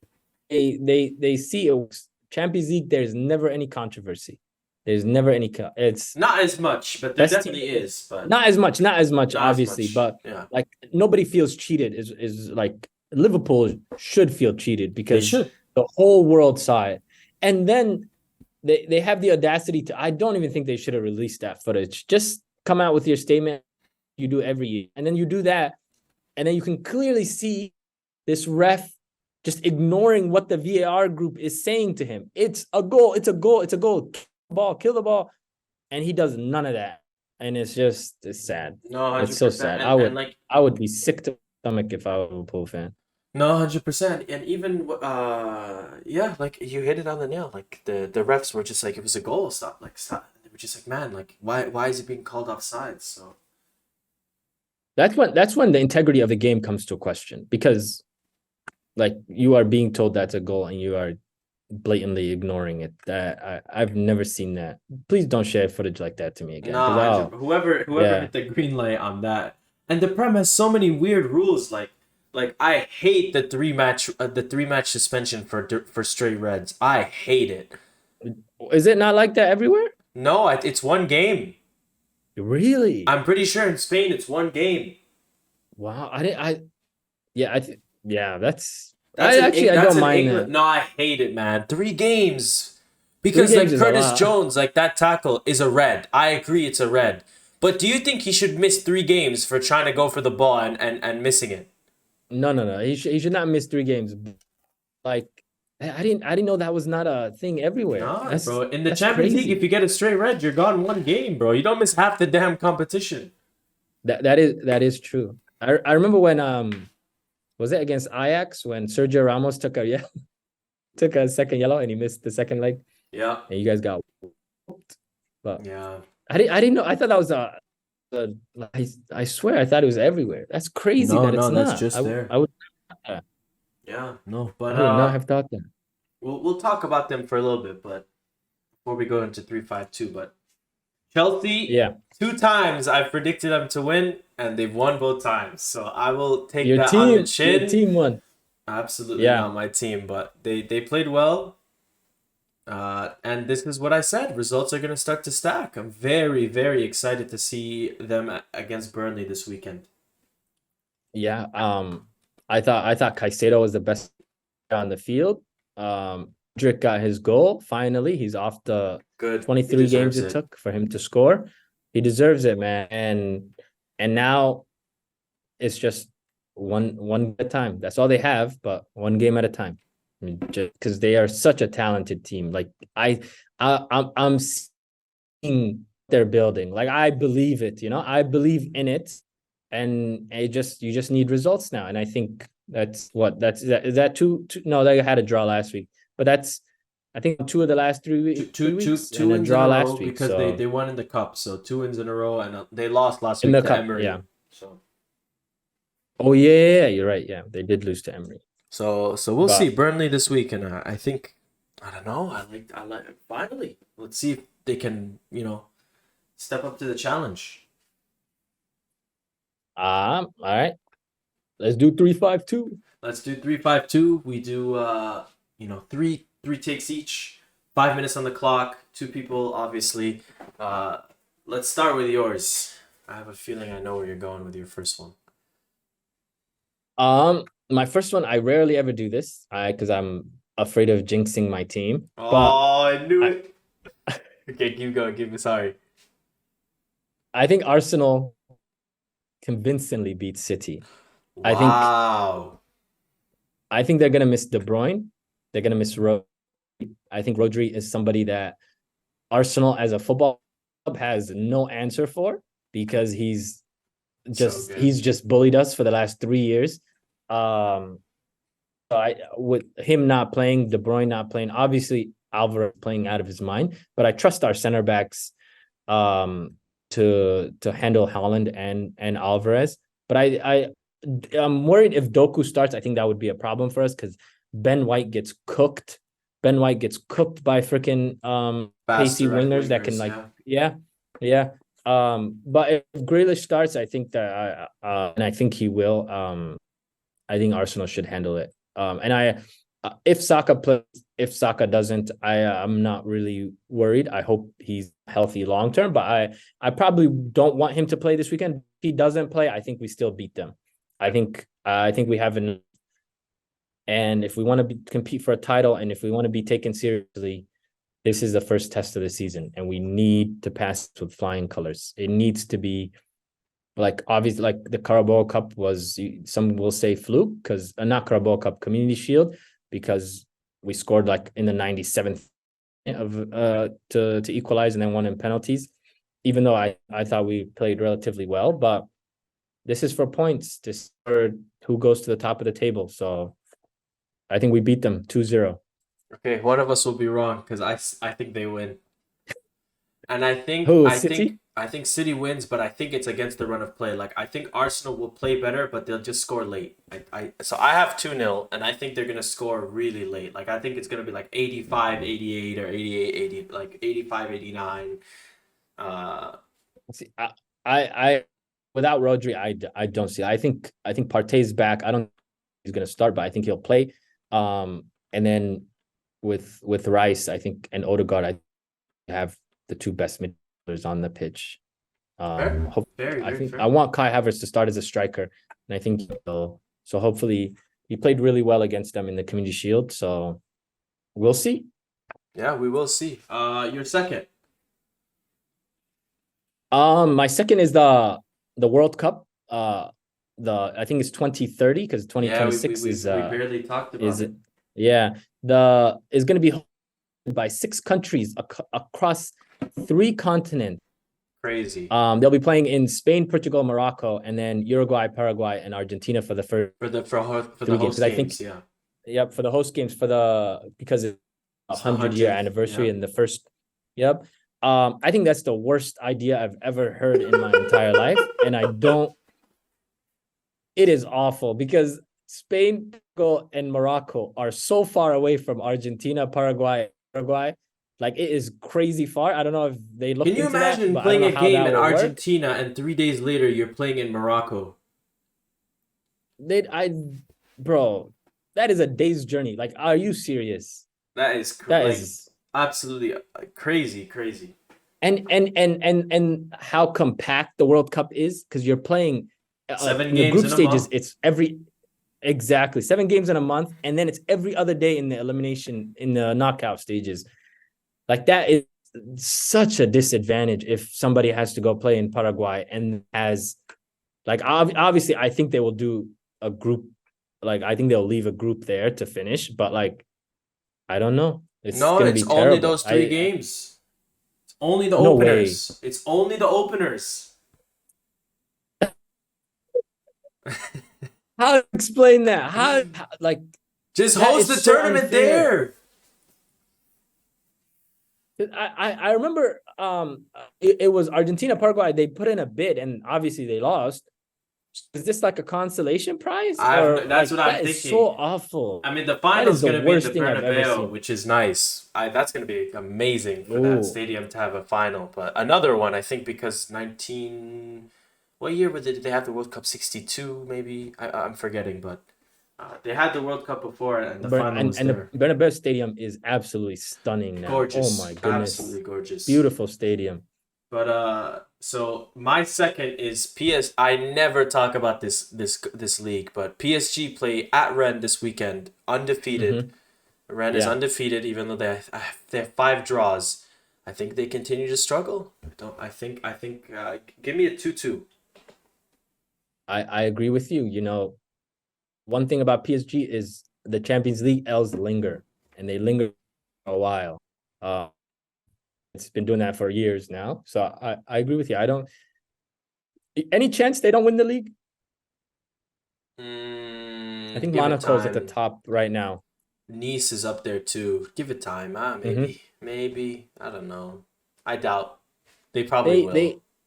they see it. Champions League. There's never any controversy. There's never any. It's not as much, but there best team. definitely is, but Not as much, not as obviously, much. but Yeah, like nobody feels cheated. Is like Liverpool should feel cheated they because should. the whole world saw it, and then they have the audacity to. I don't even think they should have released that footage. Just come out with your statement. You do every year, and then you do that, and then you can clearly see this ref just ignoring what the VAR group is saying to him. It's a goal. It's a goal. It's a goal. Kill the ball, and he does none of that. And it's sad. No, It's hundred so percent, sad. and like I would be sick to stomach if I were a Liverpool fan. no, 100%, and even yeah, like you hit it on the nail. Like the refs were just like it was a goal. Stop, like stop. They were just like, man, like why is it being called offside? So That's when the integrity of the game comes to a question because like you are being told that's a goal and you are blatantly ignoring it. That I've never seen that. Please don't share footage like that to me again. no, Because 100. Whoever yeah, hit the green light on that, and the Prem has so many weird rules. Like I hate the 3 match suspension for stray reds. I hate it. is it not like that everywhere? No, it's one game. Really? I'm pretty sure in Spain it's one game. Wow. I didn't. Yeah. Yeah. That's I actually I that's don't in mind England. that. No, I hate it, man. 3 games. Three Because games like is a Curtis lot. Jones, like that tackle is a red. I agree it's a red. But do you think he should miss 3 games for trying to go for the ball and missing it? No. He should not miss 3 games. Like I didn't know that was not a thing everywhere. Nah, That's bro. In the that's Champions League, if crazy. you get a straight red, you're gone one game, bro. You don't miss half the damn competition. That is true. I remember when was it against Ajax when Sergio Ramos took a second yellow and he missed the second leg Yeah, and you guys got whooped. But yeah. I didn't know. I thought that was I swear I thought it was everywhere. That's crazy No, that it's no, that's not. just there. Yeah, no, but I would not have thought that. we'll talk about them for a little bit, but before we go into 3-5-2, but Chelsea, Yeah. 2 times I've predicted them to win, and they've won both times. So I will take Your that on the team, your chin. team won. Absolutely Yeah. not my team, but they played well. And this is what I said. Results are going to start to stack. I'm very, very excited to see them against Burnley this weekend. Yeah. I thought Caicedo was the best on the field. Drake got his goal. Finally, he's off the Good. He 23 games deserves it it. took for him to score. He deserves it, man. And now it's just one at a time. That's all they have, but one game at a time. I mean, just because they are such a talented team. Like I'm seeing their building. Like I believe it, I believe in it. And you just need results now. And I think is that two no, they had a draw last week. But that's I think 2 of the last 3 weeks Two and a wins in draw a row last week. because they So won in the cup. So 2 wins in a row, and they lost last in week the to cup, Emery. yeah. So Oh yeah, you're right. Yeah, they did lose to Emery. so we'll see But Burnley this week, and I think I don't know. I like finally. Let's see if they can step up to the challenge. all right. Let's do 3-5-2. Let's do 3-5-2. We do three takes each, 5 minutes on the clock, two people obviously. Let's start with yours. I have a feeling I know where you're going with your first one. My first one, I rarely ever do this, because I'm afraid of jinxing my team. But Oh, I knew I, it. Okay, keep going. Keep me sorry. I think Arsenal convincingly beat City. I think Wow. I think they're gonna miss De Bruyne. They're gonna miss Rodri. I think Rodri is somebody that Arsenal as a football club has no answer for because he's So good. just bullied us for the last 3 years. Um, with him not playing, De Bruyne not playing, obviously Alvarez playing out of his mind, but I trust our center backs to handle Haaland and Alvarez. But I'm worried if Doku starts. I think that would be a problem for us because Ben White gets cooked. Ben White gets cooked by freaking Fast, pacey direct wingers that can wingers, yeah. But if Grealish starts, I think that and I think he will. I think Arsenal should handle it. And if Saka plays, if Saka doesn't, I'm not really worried. I hope he's healthy long term, but I probably don't want him to play this weekend. If he doesn't play, I think we still beat them. I think we have an. And if we want to compete for a title, and if we want to be taken seriously, this is the first test of the season, and we need to pass with flying colors. It needs to be like obviously like the Carabao Cup was, some will say fluke because not Carabao Cup, Community Shield, because we scored like in the 97th of to equalize and then won in penalties, even though I thought we played relatively well. But this is for points. This for who goes to the top of the table. So I think we beat them 2-0. Okay, one of us will be wrong because I think they win. And I think Who, I think City? I think City wins, but I think it's against the run of play. Like I think Arsenal will play better, but they'll just score late. So I have 2-0, and I think they're gonna score really late. Like I think it's gonna be like 85, 88, or 88, 80, like 85, 89. See, I without Rodri, I don't see. I think Partey's back. I don't think he's gonna start, but I think he'll play. And then with Rice, I think, and Odegaard, I have the two best midfielders on the pitch. Fair. Very, I very think fair. I want Kai Havertz to start as a striker, and I think he'll. So hopefully, he played really well against them in the Community Shield. So we'll see. Yeah, we will see. Your second. My second is the World Cup. I think it's 2030 because Yeah, 2026 we barely talked about is it. Yeah, is going to be hosted by 6 countries across 3 continents. Crazy. They'll be playing in Spain, Portugal, Morocco, and then Uruguay, Paraguay, and Argentina for the first For the 3 games. host Because I think, games, yeah. yep, for the host games because it's a It's the 100-year 100th, anniversary yeah. in the first. Yep. I think that's the worst idea I've ever heard in my entire life, and I don't. It is awful because Spain, Portugal, and Morocco are so far away from Argentina, Paraguay, Uruguay. Like, it is crazy far. I don't know if they Can looked you into that, imagine but I don't playing know a how game that in will work. Argentina and 3 days later you're playing in Morocco? Bro, that is a day's journey. Like, are you serious? That is That like is absolutely crazy, crazy. and how compact the World Cup is, because you're playing Seven in the games group in a stages. month. It's exactly 7 games in a month, and then it's every other day in the elimination in the knockout stages. Like, that is such a disadvantage if somebody has to go play in Paraguay and has, like, obviously I think they will do a group, like, I think they'll leave a group there to finish, but like, I don't know. It's No, gonna it's be only terrible. those three games. It's only the No way. openers. It's only the openers. How to explain that? Like, Just that host is the so tournament unfair. there. I remember it was Argentina, Paraguay. They put in a bid and obviously they lost. Is this like a consolation prize, or That's like, what I'm that is so thinking. awful? I mean, the That is final's the gonna be in the worst thing I've ever Bernabeu, seen. which is nice. That's gonna be amazing for that Oh, stadium to have a final. But another one, I think, because what year did they have the World Cup? 62, maybe. I'm forgetting, but they had the World Cup before, and the final was and the there. Bernabeu Stadium is absolutely stunning now. Oh my Gorgeous, goodness, absolutely gorgeous. beautiful stadium. But so my second is PS. I never talk about this league, but PSG play at Rennes this weekend, undefeated. Mm-hmm. Rennes is Yeah, undefeated, even though they have 5 draws. I think they continue to struggle. I think. Give me a 2-2. I agree with you. One thing about PSG is the Champions League L's linger, and they linger for a while. It's been doing that for years now. So I agree with you. I don't. Any chance they don't win the league? I think Give it Monaco's at the time. top right now. Nice is up there too. Give it time. Mm-hmm. Maybe. I don't know. I doubt. They probably They, will.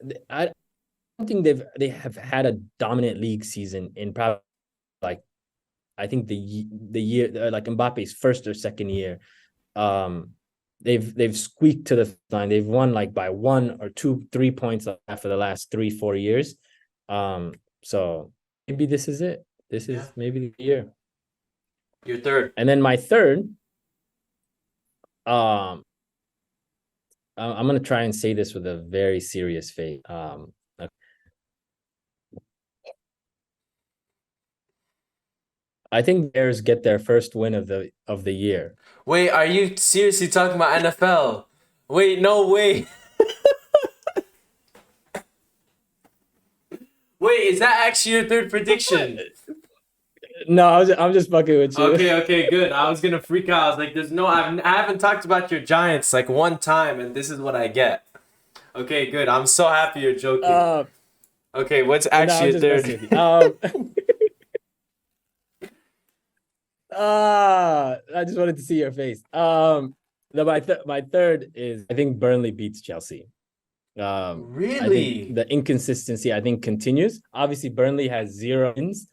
they, I don't think they have had a dominant league season in probably, like, I think the year, like, Mbappe's first or second year. Um, they've squeaked to the line. They've won like by 1 or 2, 3 points for the last 3-4 years. So maybe this is it. This Yeah. is maybe the year. Your third. And then my third, I'm gonna try and say this with a very serious face. I think Bears get their first win of the year. Wait, are you seriously talking about NFL? Wait, no way. Wait, is that actually your third prediction? No, I'm just fucking with you. Okay, good. I was gonna freak out. I was like, "There's no, I haven't talked about your Giants like one time, and this is what I get." Okay, good. I'm so happy you're joking. Uh, Okay, what's no, actually I'm your just messing third? with you. I just wanted to see your face. My third is, I think Burnley beats Chelsea. I think Really? the inconsistency, I think, continues. Obviously, Burnley has 0 wins.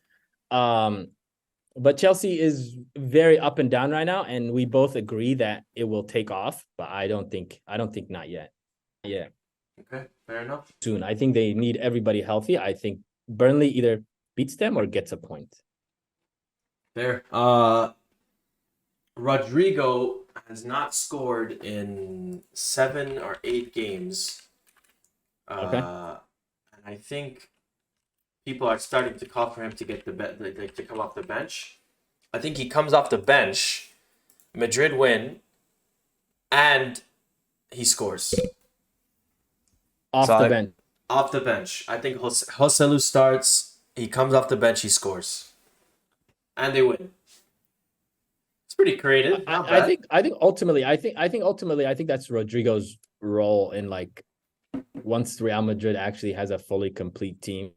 But Chelsea is very up and down right now, and we both agree that it will take off. But I don't think not yet. Yeah, Okay, fair enough. soon. I think they need everybody healthy. I think Burnley either beats them or gets a point. Fair. Rodrigo has not scored in 7 or 8 games. Okay. And I think people are starting to call for him to get to come off the bench. I think he comes off the bench, Madrid win, and he scores. Off the bench. Off the bench. I think Joselu starts. He comes off the bench. He scores, and they win. pretty creative. Not I bad. think ultimately, I think ultimately, I think that's Rodrigo's role in like once Real Madrid actually has a fully complete team.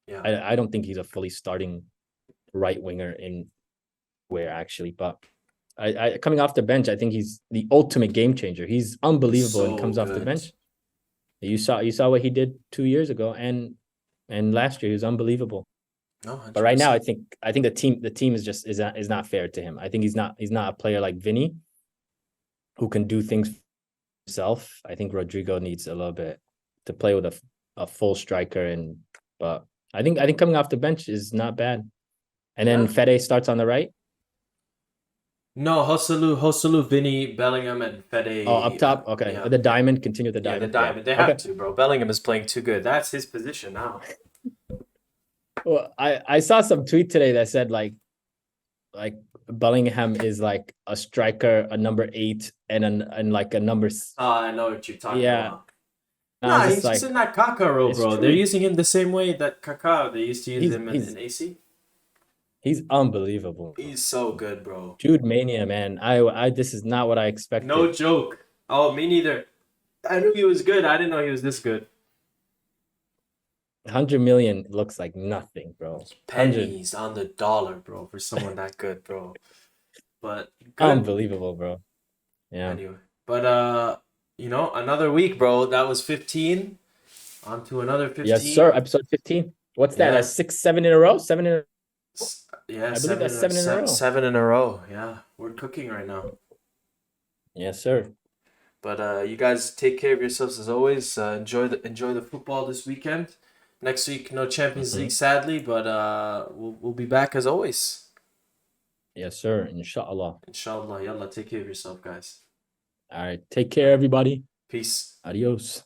Yeah. I don't think he's a fully starting right winger in where actually, but I coming off the bench, I think he's the ultimate game changer. He's unbelievable and So comes off the good. bench. You saw what he did 2 years ago and last year he was unbelievable. No, But right now, 100%. I think the team is just is not fair to him. I think he's not a player like Vinny who can do things himself. I think Rodrigo needs a little bit to play with a full striker, and but I think coming off the bench is not bad. And then Yeah. Fede starts on the right. No, Hoselu, Vinny, Bellingham, and Oh, up Fede. top. Okay, Yeah. the diamond. Continue the Yeah, the diamond. Yeah. diamond. They have Okay. to, bro. Bellingham is playing too good. That's his position now. Well, I saw some tweet today that said like Bellingham is like a striker, a number 8, and like a number. Oh, I know what you're talking Yeah. about. And I was Nah, just he's just like, in that Kaká role, it's bro. They're true. using him the same way that Kaká, they used to use He's him in he's AC. he's unbelievable. He's so good, bro. Jude Mania, man. I this is not what I No expected. joke. Oh, me neither. I knew he was good. I didn't know he was this good. 100 million looks like nothing, bro. 100, Pennies on the dollar, bro, for someone that good, bro. But good. unbelievable, bro. Yeah. Anyway. But another week, bro. That was 15. On to another Yes, sir. 15. Episode 15. What's that? Yeah. That's 6, 7 in a row. 7 in. Yeah, I believe that's 7 in a row. seven in a row. Yeah. We're cooking right now. Yes, sir. But you guys take care of yourselves as always. Enjoy the football this weekend. Next week, no Champions League, sadly, but we'll be back as always. Yes, sir. Inshallah. Inshallah. Yalla, take care of yourself, guys. All right. Take care, everybody. Peace. Adios.